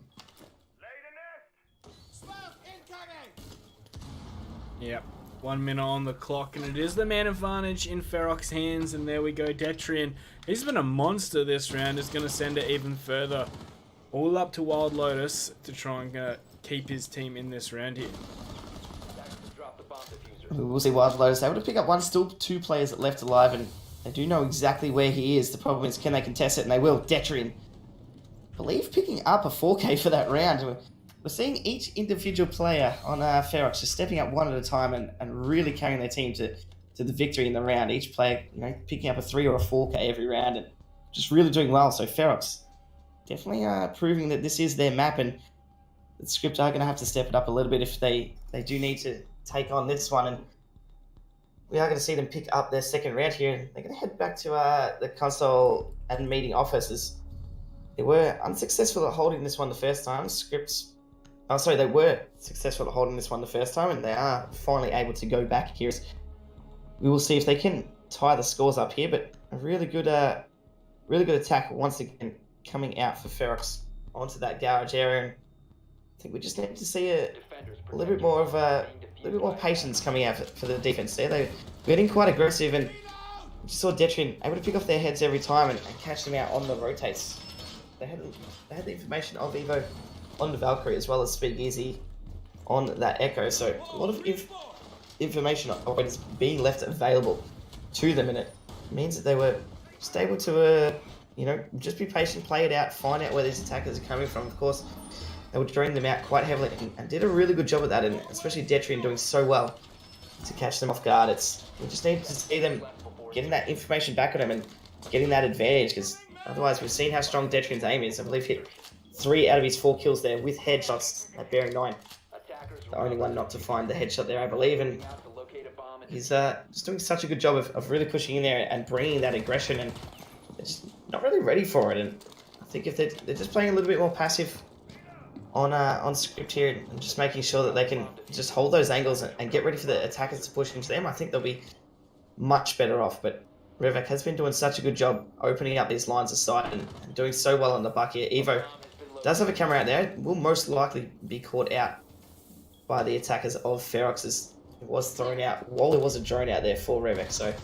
Yep, 1 minute on the clock, and it is the man advantage in Ferox's hands. And there we go, Detrian. He's been a monster this round. Is going to send it even further. All up to Wild Lotus to try and keep his team in this round here. We'll see Wild Lotus able to pick up one, still 2 players left alive, and they do know exactly where he is. The problem is, can they contest it? And they will. Detrian, I believe, picking up a 4K for that round. We're seeing each individual player on Ferox just stepping up one at a time and really carrying their team to the victory in the round. Each player, picking up a 3 or a 4K every round and just really doing well. So Ferox definitely proving that this is their map, and the Script are going to have to step it up a little bit if they do need to take on this one. And we are going to see them pick up their second round here. They're going to head back to the console and meeting offices. They were unsuccessful at holding this one the first time. They were successful at holding this one the first time, and they are finally able to go back here. We will see if they can tie the scores up here, but a really good attack once again coming out for Ferox onto that garage area. And I think we just need to see a little bit more patience coming out for the defense there. They're getting quite aggressive, and we just saw Detrian able to pick off their heads every time and catch them out on the rotates. They had the information of Evo on the Valkyrie as well as Speakeasy on that Echo, so a lot of information is being left available to them, and it means that they were just able to just be patient, play it out, find out where these attackers are coming from. Of course, they were drawing them out quite heavily and did a really good job at that, and especially Detrian doing so well to catch them off guard. We just need to see them getting that information back on them and getting that advantage, because otherwise we've seen how strong Detrian's aim is. I believe he hit 3 out of his 4 kills there with headshots at bearing 9. The only one not to find the headshot there, I believe, and he's just doing such a good job of really pushing in there and bringing that aggression, and they're just not really ready for it. And I think if they're just playing a little bit more passive on script here and just making sure that they can just hold those angles and get ready for the attackers to push into them, I think they'll be much better off. But Revek has been doing such a good job opening up these lines of sight and doing so well on the buck here. Evo does have a camera out there, will most likely be caught out by the attackers of Ferox, as it was thrown out while there was a drone out there for Revek, so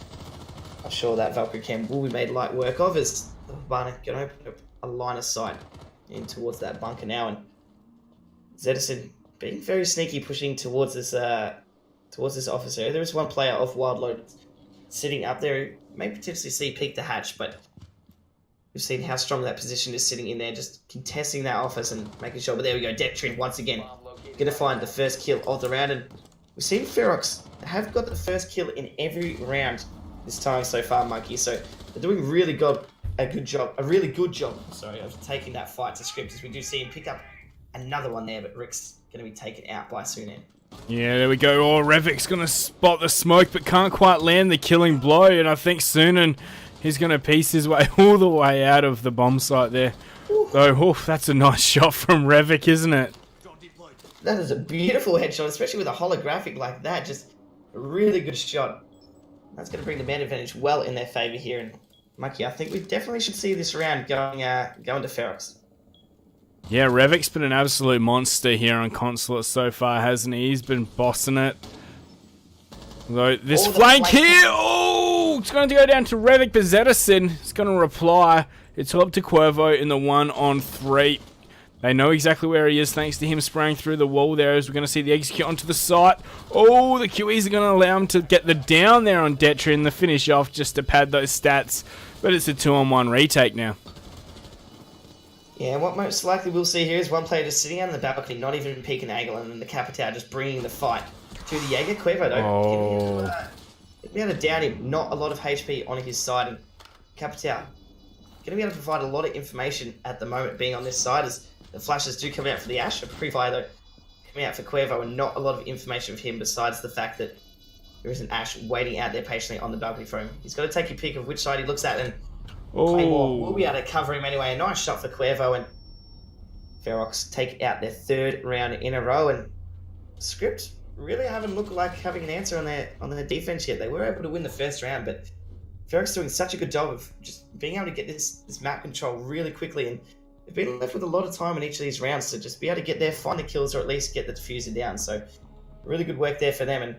I'm sure that Valkyrie cam will be made light work of, as Barna can open up a line of sight in towards that bunker now, and Zedison being very sneaky, pushing towards this officer. There is one player of Wildload sitting up there who may potentially see peek the hatch, but we've seen how strong that position is sitting in there, just contesting that office and making sure. But there we go, Detrian once again going to find the first kill of the round, and we've seen Ferox have got the first kill in every round this time so far, Monkey. So they're doing a really good job, of taking that fight to script, as we do see him pick up another one there, but Rick's going to be taken out by Sunan. Yeah, there we go. Oh, Revik's going to spot the smoke, but can't quite land the killing blow, and I think Sunan, he's going to piece his way all the way out of the bomb site there. So, that's a nice shot from Revik, isn't it? That is a beautiful headshot, especially with a holographic like that. Just a really good shot. That's going to bring the man advantage well in their favour here. And Monkey, I think we definitely should see this round going to Ferox. Yeah, Revik's been an absolute monster here on Consulate so far, hasn't he? He's been bossing it. Although this flank here, it's going to go down to Revik, but Zedison is going to reply. It's up to Cuervo in the 1-on-3. They know exactly where he is, thanks to him spraying through the wall there, as we're going to see the execute onto the site. Oh, the QEs are going to allow him to get the down there on Detra and the finish off just to pad those stats. But it's a 2-on-1 retake now. Yeah, what most likely we'll see here is one player just sitting on the balcony, not even peeking the angle, and then the Capitao just bringing the fight to the Jaeger. Cuervo, though, going to be able to down him. Not a lot of HP on his side, and Capitao going to be able to provide a lot of information at the moment being on this side, as the flashes do come out for the Ash. A pre-fire, though, coming out for Cuervo, and not a lot of information of him besides the fact that there is an Ash waiting out there patiently on the balcony for him. He's got to take a peek of which side he looks at, and Claymore will be able to cover him anyway. A nice shot for Cuervo, and Ferox take out their 3rd round in a row, and Script really haven't looked like having an answer on their defense yet. They were able to win the first round, but Ferox doing such a good job of just being able to get this map control really quickly, and they've been left with a lot of time in each of these rounds to just be able to get there, find the kills, or at least get the diffuser down. So really good work there for them, and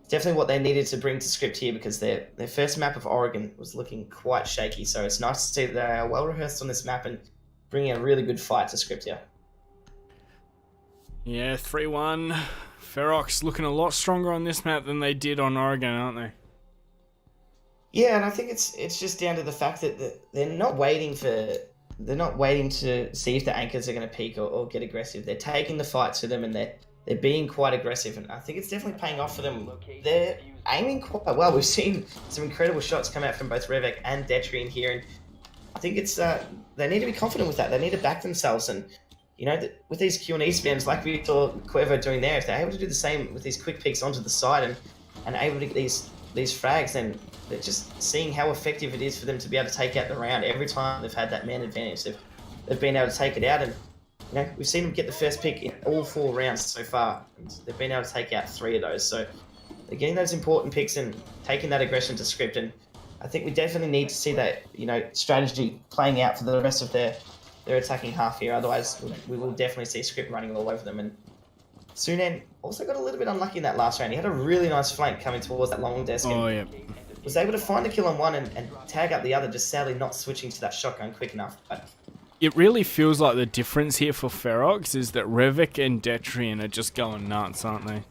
definitely what they needed to bring to script here, because their first map of Oregon was looking quite shaky. So it's nice to see that they are well rehearsed on this map and bringing a really good fight to script here. Yeah, 3-1. Ferox looking a lot stronger on this map than they did on Oregon, aren't they? Yeah, and I think it's just down to the fact that they're not waiting to see if the anchors are going to peak or get aggressive. They're taking the fight to them, and they're being quite aggressive, and I think it's definitely paying off for them. They're aiming quite well. We've seen some incredible shots come out from both Revek and Detrian here, and I think it's they need to be confident with that. They need to back themselves, and with these Q&E spams like we saw Cuervo doing there, if they're able to do the same with these quick peeks onto the side and able to get these frags, then they're just seeing how effective it is for them to be able to take out the round every time they've had that man advantage. They've been able to take it out, and we've seen them get the first pick in all 4 rounds so far, and they've been able to take out 3 of those. So they're getting those important picks and taking that aggression to script, and I think we definitely need to see that strategy playing out for the rest of their attacking half here. Otherwise, we will definitely see script running all over them. And Sunan also got a little bit unlucky in that last round. He had a really nice flank coming towards that long desk. Was able to find a kill on one and tag up the other, just sadly not switching to that shotgun quick enough. But it really feels like the difference here for Ferox is that Revik and Detrian are just going nuts, aren't they?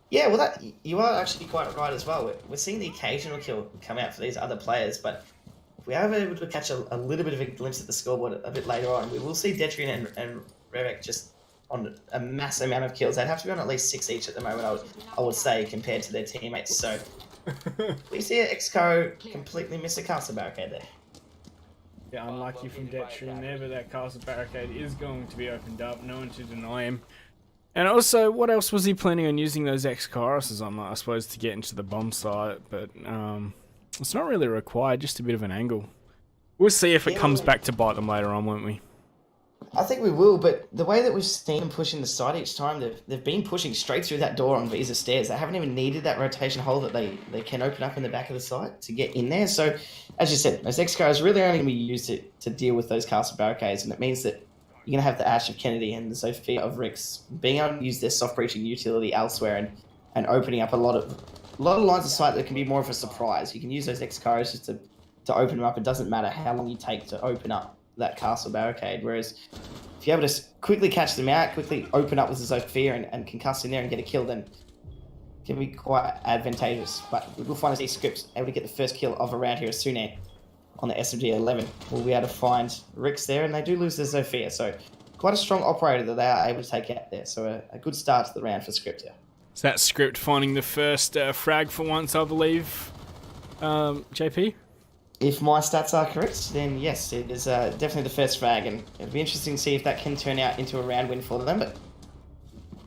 Yeah, well, you are actually quite right as well. We're seeing the occasional kill come out for these other players, but if we are able to catch a little bit of a glimpse at the scoreboard a bit later on, we will see Detrian and Revek just on a massive amount of kills. They'd have to be on at least 6 each at the moment, I would say, compared to their teammates. So we see Exco completely miss a castle barricade there. Yeah, unlucky from Detrian there, but that castle barricade is going to be opened up. No one to deny him. And also, what else was he planning on using those X-Kairos on? I suppose to get into the bomb site, but it's not really required. Just a bit of an angle. We'll see if it comes back to bite them later on, won't we? I think we will, but the way that we've seen them pushing the side each time, they've been pushing straight through that door on Visa stairs. They haven't even needed that rotation hole that they can open up in the back of the site to get in there. So, as you said, those X-Cars really only going to be used to deal with those castle barricades, and it means that you're going to have the Ash of Kennedy and the Sophia of Rix being able to use their soft breaching utility elsewhere and opening up a lot of lines of sight that can be more of a surprise. You can use those X-Cars just to open them up. It doesn't matter how long you take to open up that castle barricade, whereas if you're able to quickly catch them out, quickly open up with the Sophia and concuss in there and get a kill, then it can be quite advantageous. But we will find these scripts able to get the first kill of a round here as soon as on the SMG-11. We'll be able to find Rix there, and they do lose the Sophia, so quite a strong operator that they are able to take out there. So a good start to the round for Script here. Is that Script finding the first frag for once, I believe, JP? If my stats are correct, then yes, it is definitely the first frag, and it'll be interesting to see if that can turn out into a round win for them. But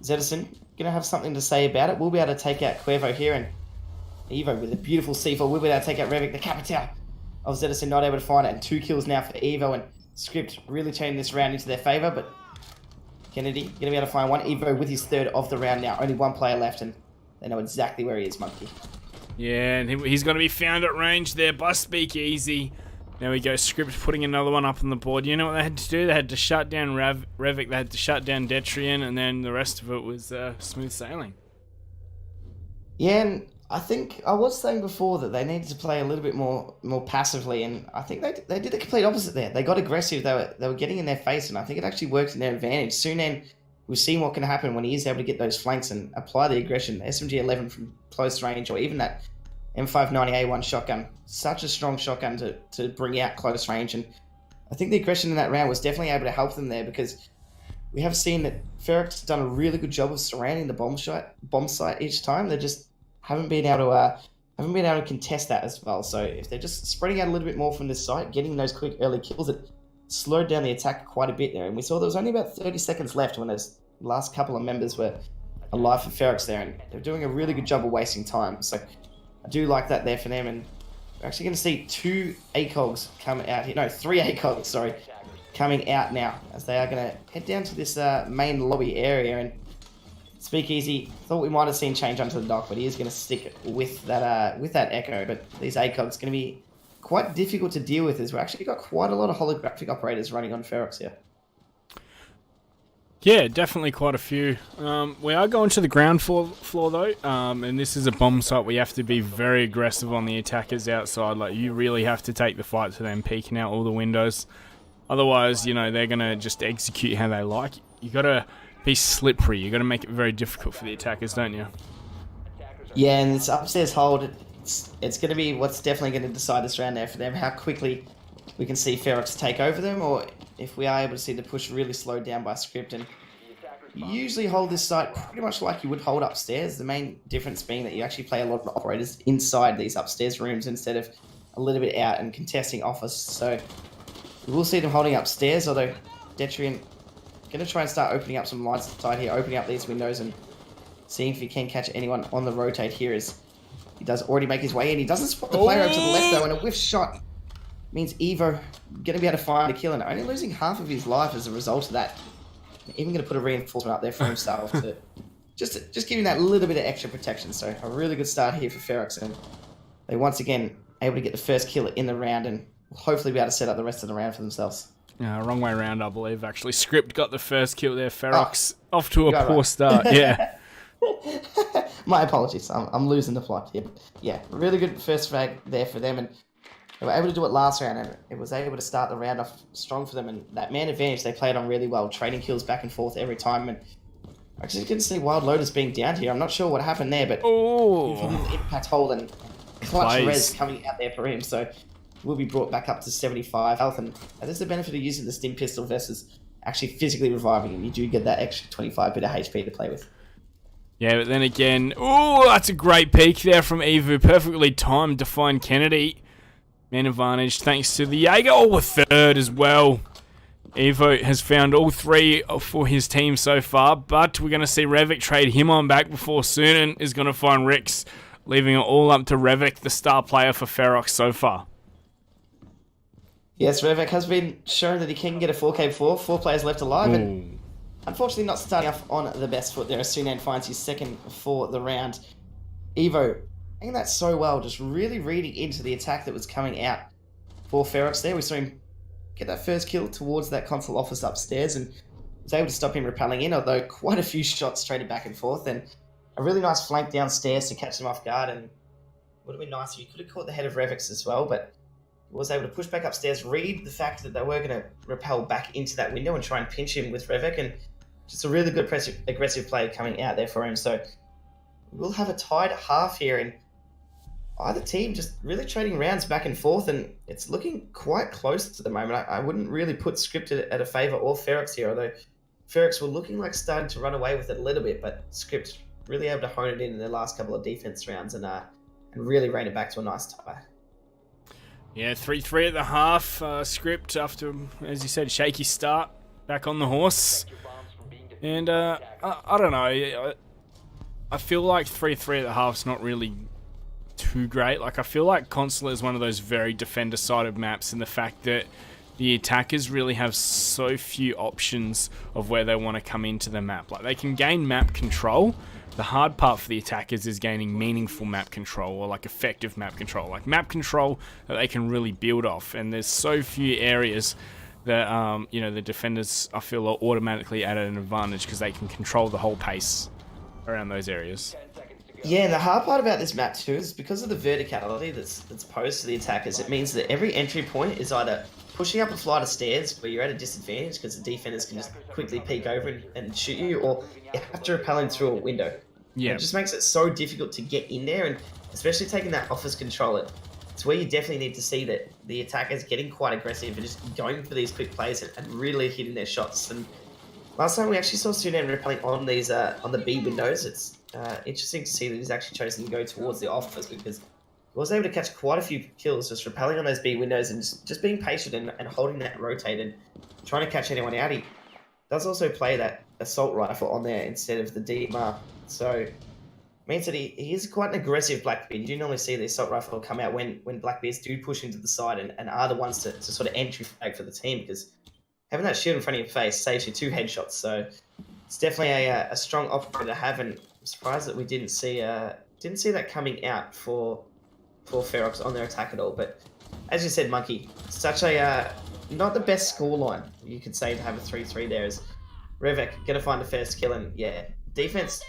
Zedison going to have something to say about it. We'll be able to take out Cuervo here, and Evo with a beautiful C4. We'll be able to take out Revik, the Capital of Zedison, not able to find it, and 2 kills now for Evo, and Script really turning this round into their favour, but Kennedy going to be able to find one. Evo with his third of the round now. Only one player left, and they know exactly where he is, Monkey. Yeah, and he's going to be found at range there by Speakeasy. There we go, Script putting another one up on the board. You know what they had to do? They had to shut down Revik, they had to shut down Detrian, and then the rest of it was smooth sailing. Yeah, and I think I was saying before that they needed to play a little bit more passively, and I think they did the complete opposite there. They got aggressive, they were getting in their face, and I think it actually worked in their advantage. Soon then, we've seen what can happen when he is able to get those flanks and apply the aggression. SMG-11 from close range, or even that M590A1 shotgun. Such a strong shotgun to bring out close range, and I think the aggression in that round was definitely able to help them there, because we have seen that Ferrix done a really good job of surrounding the bomb site each time. They just haven't been able to contest that as well. So if they're just spreading out a little bit more from this site, getting those quick early kills, it slowed down the attack quite a bit there. And we saw there was only about 30 seconds left when those last couple of members were alive for Ferrix there, and they're doing a really good job of wasting time. So I do like that there for them, and we're actually going to see 2 ACOGs come out here. No, 3 ACOGs, sorry, coming out now, as they are going to head down to this main lobby area. And Speakeasy thought we might have seen change onto the dock, but he is going to stick with that Echo. But these ACOGs going to be quite difficult to deal with, as we've actually got quite a lot of holographic operators running on Ferox here. Yeah, definitely quite a few. We are going to the ground floor though, and this is a bomb site where you have to be very aggressive on the attackers outside. Like, you really have to take the fight to them, peeking out all the windows. Otherwise, you know, they're going to just execute how they like. You got to be slippery. You got to make it very difficult for the attackers, don't you? Yeah, and this upstairs hold, it's going to be what's definitely going to decide this round there for them, how quickly we can see Ferox take over them, or if we are able to see the push really slowed down by Script. And you usually hold this site pretty much like you would hold upstairs, the main difference being that you actually play a lot of operators inside these upstairs rooms instead of a little bit out and contesting office. So we will see them holding upstairs, although Detrian going to try and start opening up some lines side here, opening up these windows and seeing if he can catch anyone on the rotate here, as he does already make his way in. He doesn't spot the player over to the left though, and a whiff shot means Evo going to be able to find a kill, and only losing half of his life as a result of that. Even going to put a reinforcement up there for himself to just give him that little bit of extra protection. So a really good start here for Ferox, and they once again able to get the first kill in the round, and will hopefully be able to set up the rest of the round for themselves. Wrong way around, I believe, actually. Script got the first kill there. Ferox off to a poor start. Yeah. My apologies. I'm losing the plot here. But yeah, really good first frag there for them, and they were able to do it last round, and it was able to start the round off strong for them. And that man advantage they played on really well, trading kills back and forth every time. And actually, you can see Wild Lotus being down here. I'm not sure what happened there, but impact hold and clutch res coming out there for him. So will be brought back up to 75 health, and there's the benefit of using the stim pistol versus actually physically reviving him, you do get that extra 25 bit of HP to play with. Yeah, but then again, oh, that's a great peek there from Evu. Perfectly timed to find Kennedy. Man advantage thanks to the Jaeger. Oh, a third as well. Evo has found all 3 for his team so far, but we're going to see Revik trade him on back before Sunan is going to find Rix, leaving it all up to Revik, the star player for Ferox so far. Yes, Revik has been shown that he can get a 4k4, 4 players left alive, and unfortunately not starting off on the best foot there as Sunan finds his second for the round. Evo, doing that so well, just really reading into the attack that was coming out for Ferox there. We saw him get that first kill towards that console office upstairs and was able to stop him rappelling in, although quite a few shots traded back and forth, and a really nice flank downstairs to catch him off guard, and would have been nice if he could have caught the head of Revix as well, but he was able to push back upstairs, read the fact that they were going to rappel back into that window and try and pinch him with Revik, and just a really good aggressive play coming out there for him. So we'll have a tied half here, and either team just really trading rounds back and forth, and it's looking quite close at the moment. I wouldn't really put Script at a favour or Ferox here, although Ferox were looking like starting to run away with it a little bit, but Script really able to hone it in their last couple of defense rounds and really rein it back to a nice tie. Yeah, 3-3 at the half. Script after, as you said, shaky start, back on the horse. And I don't know. I feel like 3-3 at the half's not really too great. Like, I feel like Consulate is one of those very defender-sided maps, and the fact that the attackers really have so few options of where they want to come into the map. Like, they can gain map control. The hard part for the attackers is gaining meaningful map control, or like effective map control, like map control that they can really build off. And there's so few areas that the defenders, I feel, are automatically at an advantage because they can control the whole pace around those areas. Yeah, and the hard part about this map too is because of the verticality that's posed to the attackers, it means that every entry point is either pushing up a flight of stairs where you're at a disadvantage because the defenders can just quickly peek over and shoot you, or you have to repel him through a window. Yeah. It just makes it so difficult to get in there, and especially taking that office control, it's where you definitely need to see that the attackers getting quite aggressive and just going for these quick plays and really hitting their shots. And last time we actually saw Sunan repelling on these on the B windows. It's interesting to see that he's actually chosen to go towards the office, because he was able to catch quite a few kills just repelling on those B windows and just being patient and holding that rotate and trying to catch anyone out. He does also play that assault rifle on there instead of the DMR, so it means that he is quite an aggressive Blackbeard. You do normally see the assault rifle come out when Blackbeards do push into the side and are the ones to sort of entry flag for the team, because having that shield in front of your face saves you 2 headshots. So it's definitely a strong operator to have, and I'm surprised that we didn't see that coming out for Ferox on their attack at all. But as you said, Monkey, such a not the best scoreline you could say to have a 3-3 there. As Revek gonna find the first kill, and yeah, defense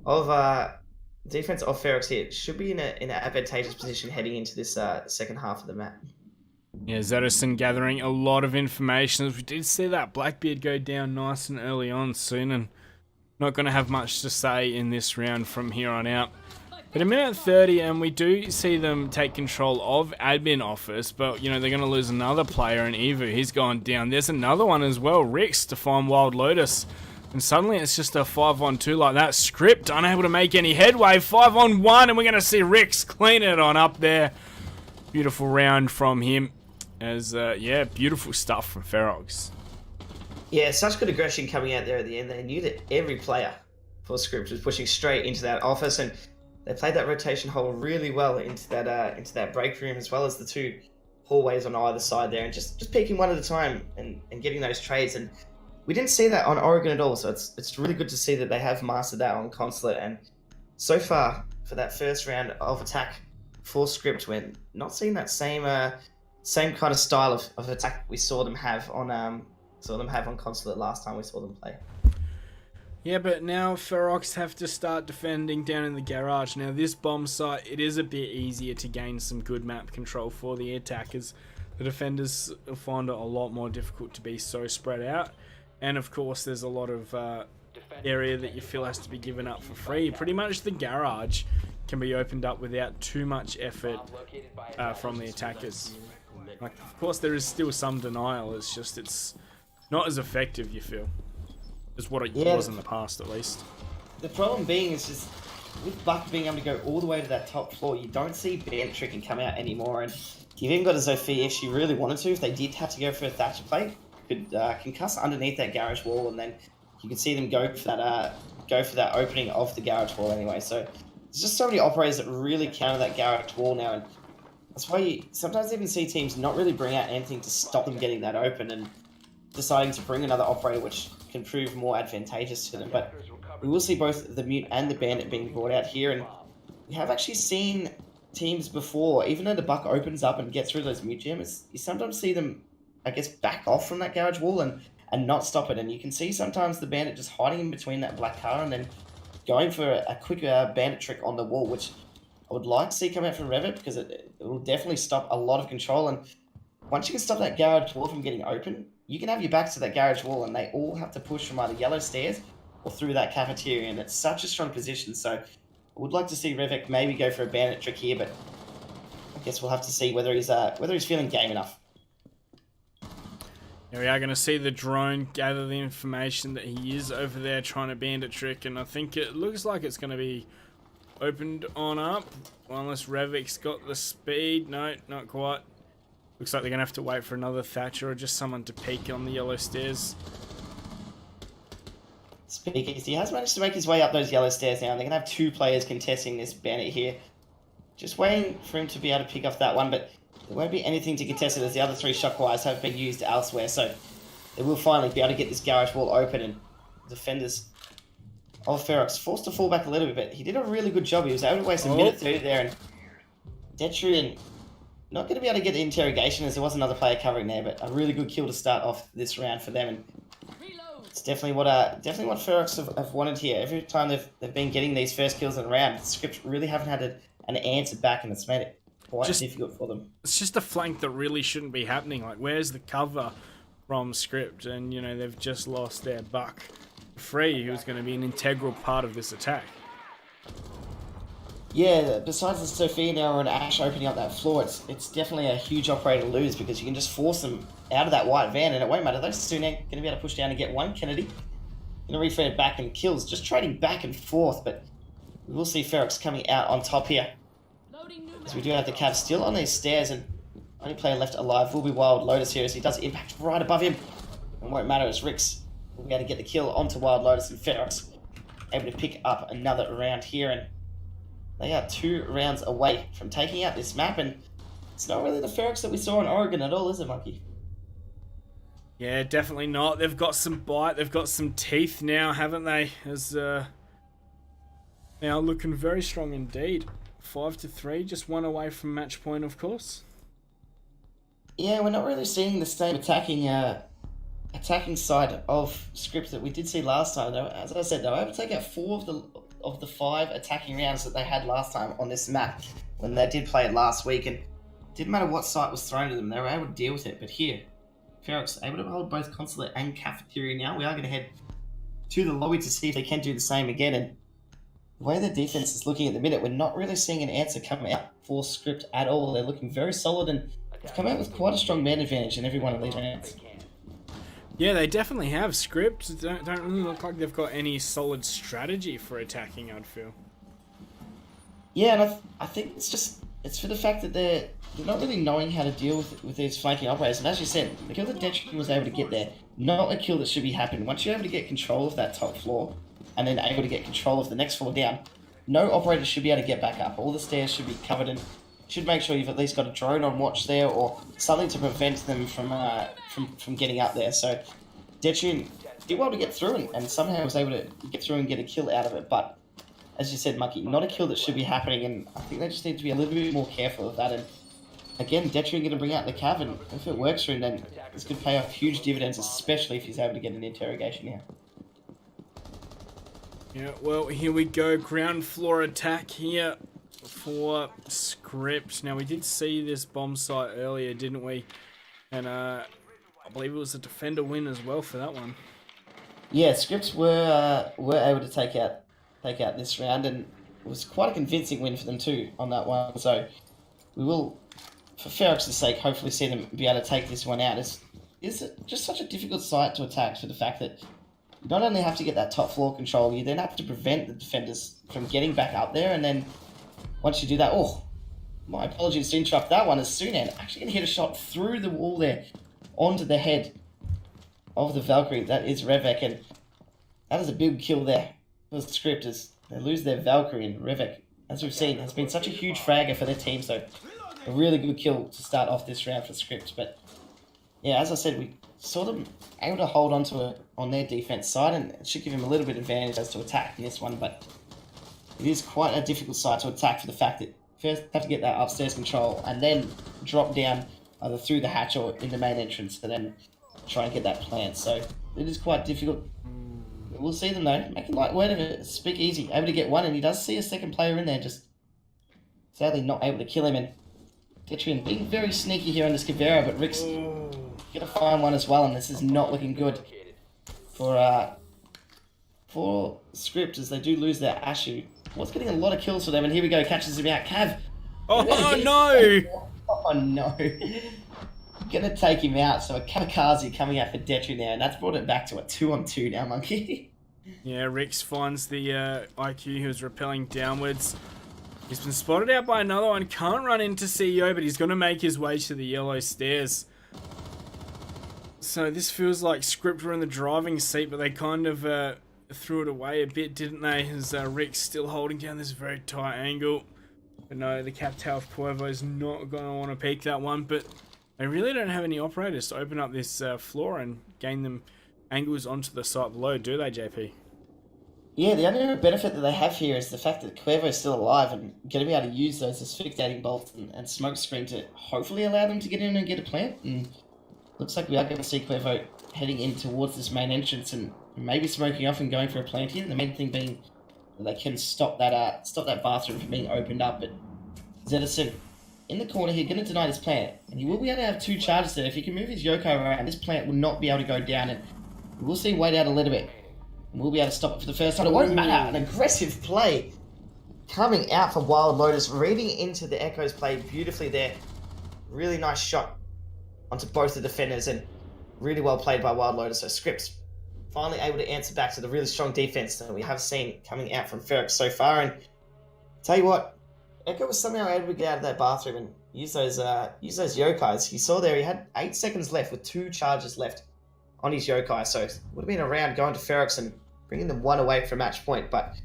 of Ferox here should be in an advantageous position heading into this second half of the map. Yeah, Zedison gathering a lot of information. We did see that Blackbeard go down nice and early on soon, and not going to have much to say in this round from here on out. But a minute 30, and we do see them take control of admin office, but they're going to lose another player in Evu. He's gone down. There's another one as well, Rix, to find Wild Lotus. And suddenly it's just a 5-on-2 like that. Script unable to make any headway. 5-on-1, and we're going to see Rix clean it on up there. Beautiful round from him. As, beautiful stuff from Ferox. Yeah, such good aggression coming out there at the end. They knew that every player for Script was pushing straight into that office, and they played that rotation hole really well into that break room, as well as the 2 hallways on either side there, and just peeking one at a time and getting those trades. And we didn't see that on Oregon at all, so it's really good to see that they have mastered that on Consulate. And so far, for that first round of attack for Script, we're not seeing that same kind of style of attack we saw them have on Consulate last time we saw them play. Yeah, but now Ferox have to start defending down in the garage. Now this bomb site, it is a bit easier to gain some good map control for the attackers. The defenders find it a lot more difficult to be so spread out. And of course there's a lot of area that you feel has to be given up for free. Pretty much the garage can be opened up without too much effort from the attackers. Like, of course there is still some denial, it's just not as effective, you feel, as what it was in the past, at least. The problem being is just with Buck being able to go all the way to that top floor, you don't see Bandit tricking come out anymore. And you've even got a Zofia, if she really wanted to, if they did have to go for a Thatcher plate, could concuss underneath that garage wall, and then you could see them go for that opening of the garage wall anyway. So there's just so many operators that really counter that garage wall now, and that's why you sometimes even see teams not really bring out anything to stop them getting that open and deciding to bring another operator, which can prove more advantageous to them. But we will see both the Mute and the Bandit being brought out here, and we have actually seen teams before, even though the Buck opens up and gets through those Mute jammers, you sometimes see them, I guess, back off from that garage wall and not stop it. And you can see sometimes the Bandit just hiding in between that black car and then going for a quick Bandit trick on the wall, which I would like to see come out from Revit, because it will definitely stop a lot of control. And once you can stop that garage wall from getting open, you can have your backs to that garage wall, and they all have to push from either yellow stairs or through that cafeteria, and it's such a strong position. So I would like to see Revit maybe go for a Bandit trick here, but I guess we'll have to see whether he's feeling game enough. Here we are going to see the drone gather the information that he is over there trying to Bandit trick, and I think it looks like it's going to be opened on up, well, unless Revic's got the speed. No, not quite. Looks like they're going to have to wait for another Thatcher or just someone to peek on the yellow stairs. Speaking, he has managed to make his way up those yellow stairs now, and they're going to have two players contesting this Bandit here. Just waiting for him to be able to pick off that one, but there won't be anything to contest it as the other three shockwires have been used elsewhere, so they will finally be able to get this garage wall open, and defenders of Ferox forced to fall back a little bit, but he did a really good job. He was able to waste a minute 30 there, and Detrian not going to be able to get the interrogation as there was another player covering there, but a really good kill to start off this round for them, and it's definitely what Ferox have wanted here. Every time they've been getting these first kills in a round, the script really haven't had an answer back, and it's made it quite difficult for them. It's just a flank that really shouldn't be happening. Like, where's the cover from script? And, you know, they've just lost their Buck Free, who's going to be an integral part of this attack. Yeah, besides the Sophia now and Ash opening up that floor, it's definitely a huge operator to lose, because you can just force them out of that white van, and it won't matter. Those two now going to be able to push down and get one Kennedy. Going to refed back and kills, just trading back and forth, but we will see Ferox coming out on top here. As we do have the Cav still on these stairs, and only player left alive will be Wild Lotus here, as he does impact right above him. It won't matter as Rix will be able to get the kill onto Wild Lotus, and Ferox able to pick up another round here, and they are 2 rounds away from taking out this map, and it's not really the Ferox that we saw in Oregon at all, is it, Monkey? Yeah, definitely not. They've got some bite, they've got some teeth now, haven't they? As now looking very strong indeed. 5-3, just one away from match point, of course. Yeah, we're not really seeing the same attacking side of script that we did see last time. Though, as I said, they were able to take out 4 of the 5 attacking rounds that they had last time on this map when they did play it last week, and it didn't matter what site was thrown to them, they were able to deal with it. But here, Ferox able to hold both Consulate and Cafeteria now. We are going to head to the lobby to see if they can do the same again, and the way their defense is looking at the minute, we're not really seeing an answer come out for script at all. They're looking very solid, and they've come out with quite a strong man advantage in every one of these rounds. Yeah, they definitely have. Script don't really look like they've got any solid strategy for attacking, I'd feel. Yeah, and I think it's for the fact that they're not really knowing how to deal with these flanking operators. And as you said, the kill that Detrian was able to get there, not a kill that should be happening. Once you're able to get control of that top floor, and then able to get control of the next floor down, no operator should be able to get back up. All the stairs should be covered, and should make sure you've at least got a drone on watch there, or something to prevent them from getting up there. So Detrian did well to get through, and somehow was able to get through and get a kill out of it. But as you said, Monkey, not a kill that should be happening, and I think they just need to be a little bit more careful of that. And again, Detrian going to bring out the Cav, and if it works for him, then this could pay off huge dividends, especially if he's able to get an interrogation here. Yeah, well, here we go. Ground floor attack here for script. Now, we did see this bomb site earlier, didn't we? And I believe it was a defender win as well for that one. Yeah, scripts were able to take out this round, and it was quite a convincing win for them too on that one. So we will, for Ferox's sake, hopefully see them be able to take this one out. As is just such a difficult site to attack for the fact that you not only have to get that top floor control, you then have to prevent the defenders from getting back up there, and then once you do that, oh, my apologies to interrupt that one, as Sunan actually going to hit a shot through the wall there onto the head of the Valkyrie. That is Revek, and that is a big kill there for the Scripters. They lose their Valkyrie, and Revek, as we've seen, has been such a huge fragger for their team, so a really good kill to start off this round for Script. But yeah, as I said, we saw them able to hold on to it on their defense side, and it should give him a little bit of advantage as to attack in this one, but it is quite a difficult side to attack for the fact that first have to get that upstairs control and then drop down either through the hatch or in the main entrance and then try and get that plant. So it is quite difficult. We'll see them though, making light word of it. Speak easy, able to get one, and he does see a second player in there, just sadly not able to kill him. And Detrian being very sneaky here on this Kavera, but Rick's gonna find one as well, and this is not looking good for Script as they do lose their Ashu. What's getting a lot of kills for them, and here we go, catches him out. Cav! Oh no! Oh no! Gonna take him out, so a kamikaze coming out for Detri now, and that's brought it back to a 2-on-2 now, Monkey. Yeah, Rix finds the IQ who's rappelling downwards. He's been spotted out by another one, can't run into CEO, but he's gonna make his way to the yellow stairs. So this feels like Script were in the driving seat, but they kind of threw it away a bit, didn't they? As Rick's still holding down this very tight angle. But no, the Captal of Puervo is not going to want to peek that one, but they really don't have any operators to open up this floor and gain them angles onto the site below, do they, JP? Yeah, the only benefit that they have here is the fact that Cuervo is still alive and going to be able to use those asphyxiating bolts and smoke screen to hopefully allow them to get in and get a plant. And looks like we are going to see Cuervo heading in towards this main entrance and maybe smoking off and going for a plant here. The main thing being that they can stop that bathroom from being opened up. But Zedison in the corner here, going to deny this plant, and he will be able to have two charges there. If he can move his Yoko around, this plant will not be able to go down, and we'll see wait out a little bit. And we'll be able to stop it for the first time. It won't matter. An aggressive play coming out for Wild Lotus, reading into the Echo's play beautifully there. Really nice shot onto both the defenders, and really well played by Wild Lotus. So Scripts finally able to answer back to the really strong defense that we have seen coming out from Ferrex so far. And tell you what, Echo was somehow able to get out of that bathroom and use those yokais. You saw there he had 8 seconds left with 2 charges left on his yokai, so it would have been a round going to Ferrex and bringing them one away from match point. But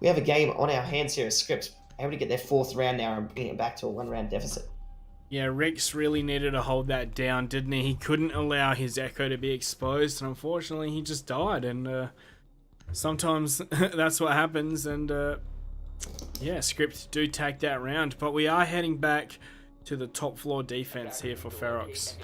we have a game on our hands here as Scripts able to get their 4th round now and bring it back to a 1-round deficit. Yeah, Rex really needed to hold that down, didn't he? He couldn't allow his Echo to be exposed, and unfortunately he just died. And sometimes that's what happens, and yeah, Script do take that round, but we are heading back to the top floor defense here for Ferox.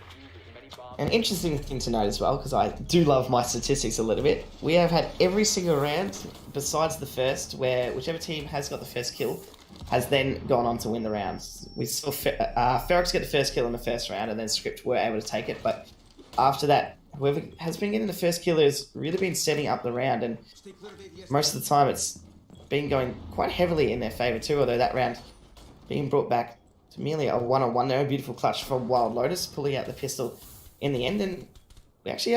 An interesting thing to note as well, because I do love my statistics a little bit, we have had every single round, besides the first, where whichever team has got the first kill has then gone on to win the rounds. We saw Ferox get the first kill in the first round, and then Script were able to take it, but after that, whoever has been getting the first kill has really been setting up the round, and most of the time it's been going quite heavily in their favour too, although that round being brought back to merely a 1-on-1 there. A beautiful clutch from Wild Lotus, pulling out the pistol in the end. And we actually,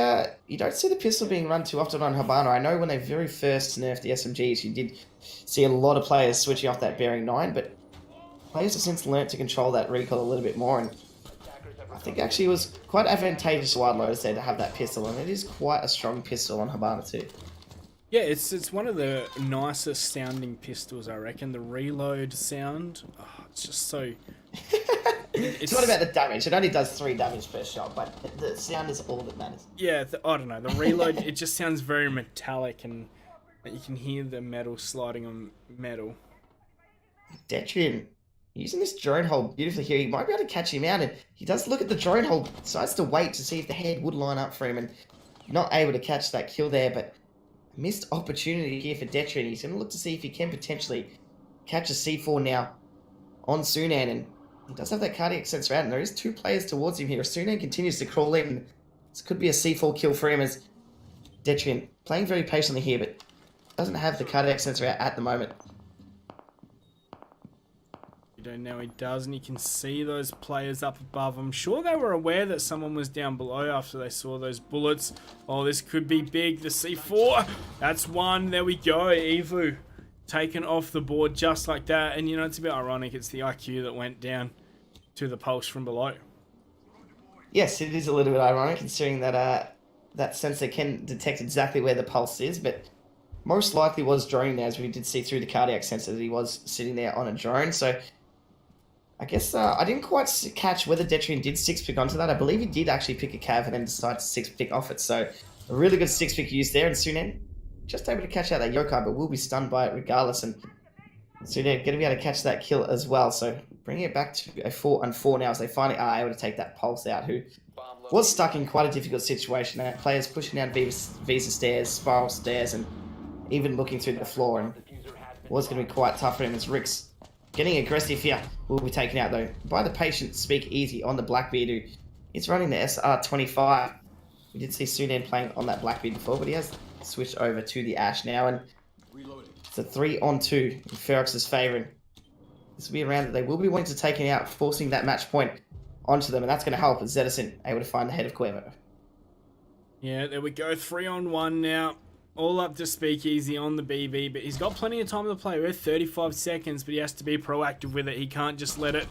you don't see the pistol being run too often on Habana. I know when they very first nerfed the SMGs, you did see a lot of players switching off that bearing 9, but players have since learnt to control that recoil a little bit more, and I think actually it was quite advantageous to Wild Lotus there to have that pistol, and it is quite a strong pistol on Habana too. Yeah, it's one of the nicest sounding pistols, I reckon. The reload sound, it's just so... It's not about the damage. It only does 3 damage per shot, but the sound is all that matters. Yeah, I don't know. The reload, it just sounds very metallic, and you can hear the metal sliding on metal. Detrian using this drone hold beautifully here. He might be able to catch him out, and he does look at the drone hold, decides to wait to see if the head would line up for him, and not able to catch that kill there, but missed opportunity here for Detrian. He's going to look to see if he can potentially catch a C4 now on Sunan, and he does have that cardiac sensor out, and there is 2 players towards him here. Sunan continues to crawl in. This could be a C4 kill for him, as Detrian playing very patiently here, but doesn't have the cardiac sensor out at the moment. He window now. He does, and you can see those players up above. I'm sure they were aware that someone was down below after they saw those bullets. Oh, this could be big. The C4, that's one. There we go. Evu taken off the board just like that. And, you know, it's a bit ironic. It's the IQ that went down to the pulse from below. Yes, it is a little bit ironic considering that that sensor can detect exactly where the pulse is, but most likely was drone there, as we did see through the cardiac sensor that he was sitting there on a drone. So I guess I didn't quite catch whether Detrian did 6-pick onto that. I believe he did actually pick a cav and then decide to 6-pick off it. So a really good 6-pick use there, and Sunan just able to catch out that yokai, but will be stunned by it regardless. And Sunan going to be able to catch that kill as well. So bringing it back to a 4-on-4 now as they finally are able to take that pulse out, who was stuck in quite a difficult situation. Players pushing down Visa stairs, spiral stairs, and even looking through the floor, and it was going to be quite tough for him as Rick's getting aggressive here. Will be taken out though by the patient Speak Easy on the Blackbeard, who is running the SR25. We did see Sunan playing on that Blackbeard before, but he has switched over to the Ash now, and it's a 3-on-2 in Ferox's favour. This will be a round that they will be wanting to take it out, forcing that match point onto them, and that's going to help as Zedison able to find the head of Cuervo. Yeah, there we go. 3-on-1 now. All up to Speakeasy on the BB, but he's got plenty of time to play with, 35 seconds, but he has to be proactive with it. He can't just let it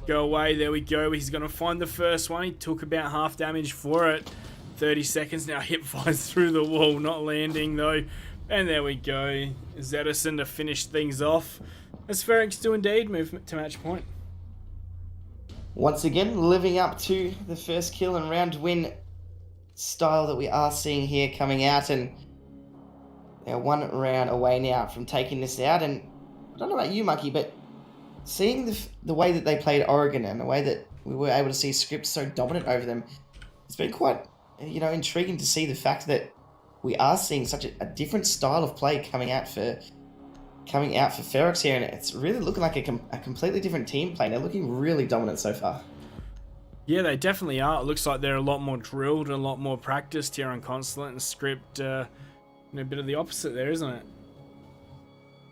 go away. There we go. He's going to find the first one. He took about half damage for it. 30 seconds now. Hip fires through the wall, not landing though. And there we go. Zedison to finish things off. As Ferox do indeed move to match point. Once again, living up to the first kill and round win style that we are seeing here coming out, and they're 1 round away now from taking this out. And I don't know about you, Monkey, but seeing the way that they played Oregon and the way that we were able to see Script so dominant over them, it's been quite, you know, intriguing to see the fact that we are seeing such a different style of play coming out for Ferox here, and it's really looking like a completely different team play. They're looking really dominant so far. Yeah, they definitely are. It looks like they're a lot more drilled and a lot more practiced here on Consulate, and Script, a bit of the opposite there, isn't it?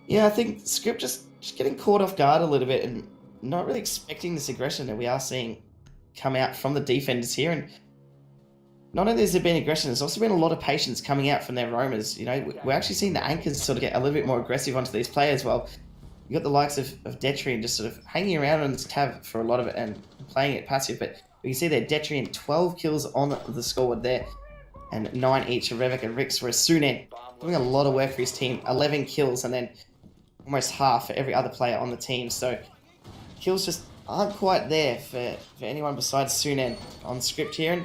Yeah, I think Script just getting caught off guard a little bit and not really expecting this aggression that we are seeing come out from the defenders here. And not only has there been aggression, there's also been a lot of patience coming out from their roamers. You know, we're actually seeing the anchors sort of get a little bit more aggressive onto these players. Well, you got the likes of Detrian just sort of hanging around on this tab for a lot of it and playing it passive. But we can see there, Detrian 12 kills on the scoreboard there, and 9 each for Revik and Rix, whereas Sunan doing a lot of work for his team, 11 kills, and then almost half for every other player on the team. So kills just aren't quite there for anyone besides Sunan on Script here. And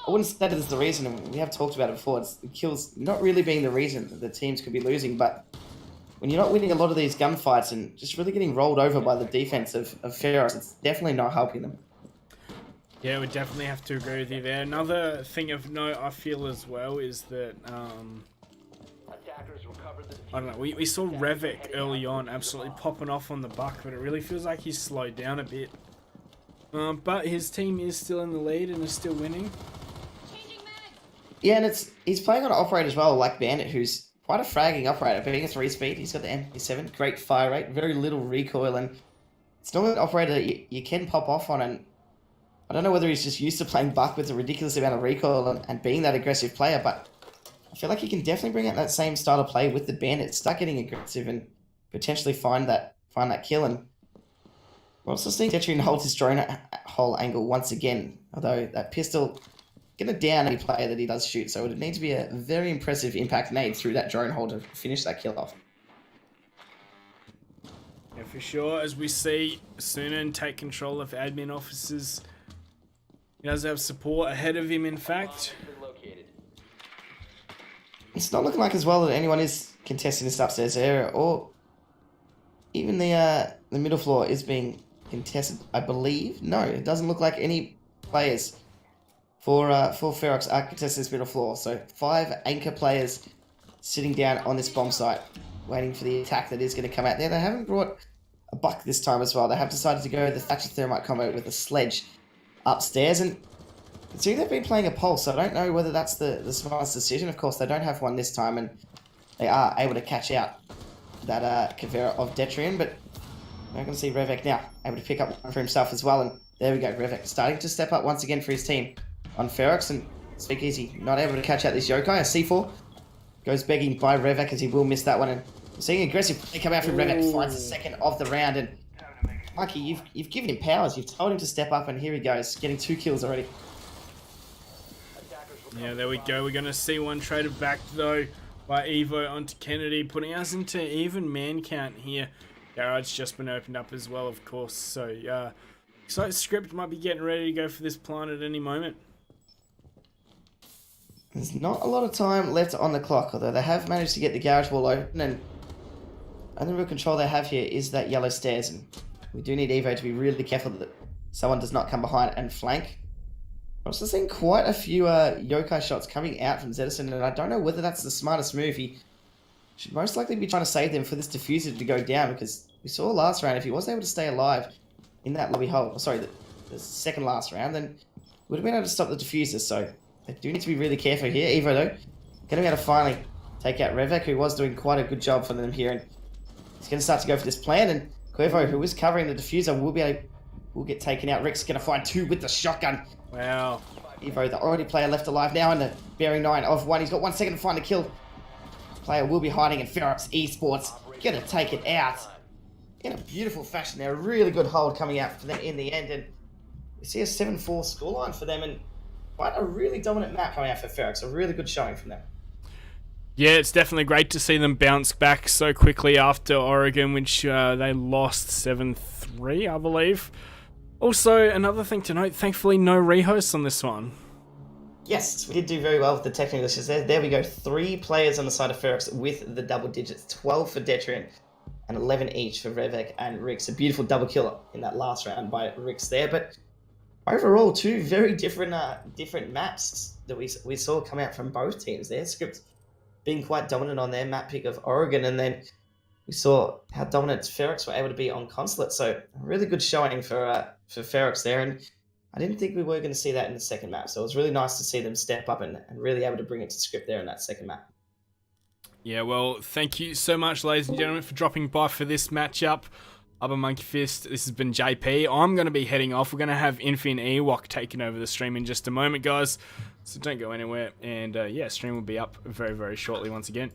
I wouldn't say that is the reason, and we have talked about it before. It's the kills not really being the reason that the teams could be losing, but when you're not winning a lot of these gunfights and just really getting rolled over by the defense of Ferox, it's definitely not helping them. Yeah, we definitely have to agree with you there. Another thing of note, I feel as well, is that I don't know. We saw Revik early on absolutely popping off on the buck, but it really feels like he's slowed down a bit. But his team is still in the lead and is still winning. Yeah, and he's playing on an operator as well, like Bandit, who's quite a fragging operator. Being a 3-speed, he's got the MP7, great fire rate, very little recoil, and it's normally an operator that you can pop off on. And I don't know whether he's just used to playing buck with a ridiculous amount of recoil and being that aggressive player, but I feel like he can definitely bring out that same style of play with the Bandit, start getting aggressive and potentially find that kill. And we're also seeing Detrian hold his drone hole angle once again, although that pistol going to down any player that he does shoot, so it would need to be a very impressive impact nade through that drone hole to finish that kill off. Yeah, for sure. As we see Sunan take control of admin offices. He does have support ahead of him, in fact. It's not looking like as well that anyone is contesting this upstairs area, or even the middle floor is being contested, I believe. No, it doesn't look like any players for Ferox are contesting this middle floor. So 5 anchor players sitting down on this bomb site, waiting for the attack that is going to come out there. They haven't brought a buck this time as well. They have decided to go the Thatcher Thermite combo with a sledge upstairs, and considering they've been playing a pulse, I don't know whether that's the smartest decision. Of course, they don't have one this time, and they are able to catch out that Kavera of Detrian, but We're going to see Revek now, able to pick up one for himself as well. And there we go, Revek starting to step up once again for his team on Ferox. And Speakeasy not able to catch out this Yokai. A C4 goes begging by Revek as he will miss that one. And seeing aggressive play come out from Revek, finds the second of the round. And Mikey, you've given him powers. You've told him to step up, and here he goes, getting 2 kills already. Yeah, there we go. We're going to see one traded back, though, by Evo onto Kennedy, putting us into even man count here. Garage just been opened up as well, of course. So, so Script might be getting ready to go for this plant at any moment. There's not a lot of time left on the clock, although they have managed to get the garage wall open, and the real control they have here is that yellow stairs, and we do need Evo to be really careful that someone does not come behind and flank. I'm also seeing quite a few Yokai shots coming out from Zedison, and I don't know whether that's the smartest move. He should most likely be trying to save them for this diffuser to go down, because we saw last round, if he was able to stay alive in that lobby hole, sorry, the second last round, then would have been able to stop the diffuser. So they do need to be really careful here. Evo, though, going to be able to finally take out Revek, who was doing quite a good job for them here, and he's going to start to go for this plan. And Cuervo, who is covering the diffuser, will get taken out. Rick's going to find 2 with the shotgun. Wow. Evo, the already player left alive now, and the bearing 9 of 1. He's got 1 second to find a kill. Player will be hiding in Ferox Esports. Gonna take it out in a beautiful fashion there. A really good hold coming out for them in the end, and we see a 7-4 scoreline for them, and quite a really dominant map coming out for Ferox. A really good showing from them. Yeah, it's definitely great to see them bounce back so quickly after Oregon, which they lost 7-3, I believe. Also, another thing to note, thankfully no rehosts on this one. Yes, we did do very well with the technical issues there. There we go, 3 players on the side of Ferox with the double digits. 12 for Detrian and 11 each for Revek and Rix. A beautiful double kill in that last round by Rix there. But overall, 2 very different maps that we saw come out from both teams there. Script being quite dominant on their map pick of Oregon, and then we saw how dominant Ferox were able to be on Consulate. So a really good showing for Ferox there, and I didn't think we were going to see that in the second map. So it was really nice to see them step up and really able to bring it to Script there in that second map. Yeah, well, thank you so much, ladies and gentlemen, for dropping by for this matchup. I've been Monkey Fist. This has been JP. I'm going to be heading off. We're going to have Infi and Ewok taking over the stream in just a moment, guys. So don't go anywhere. And yeah, stream will be up very, very shortly once again.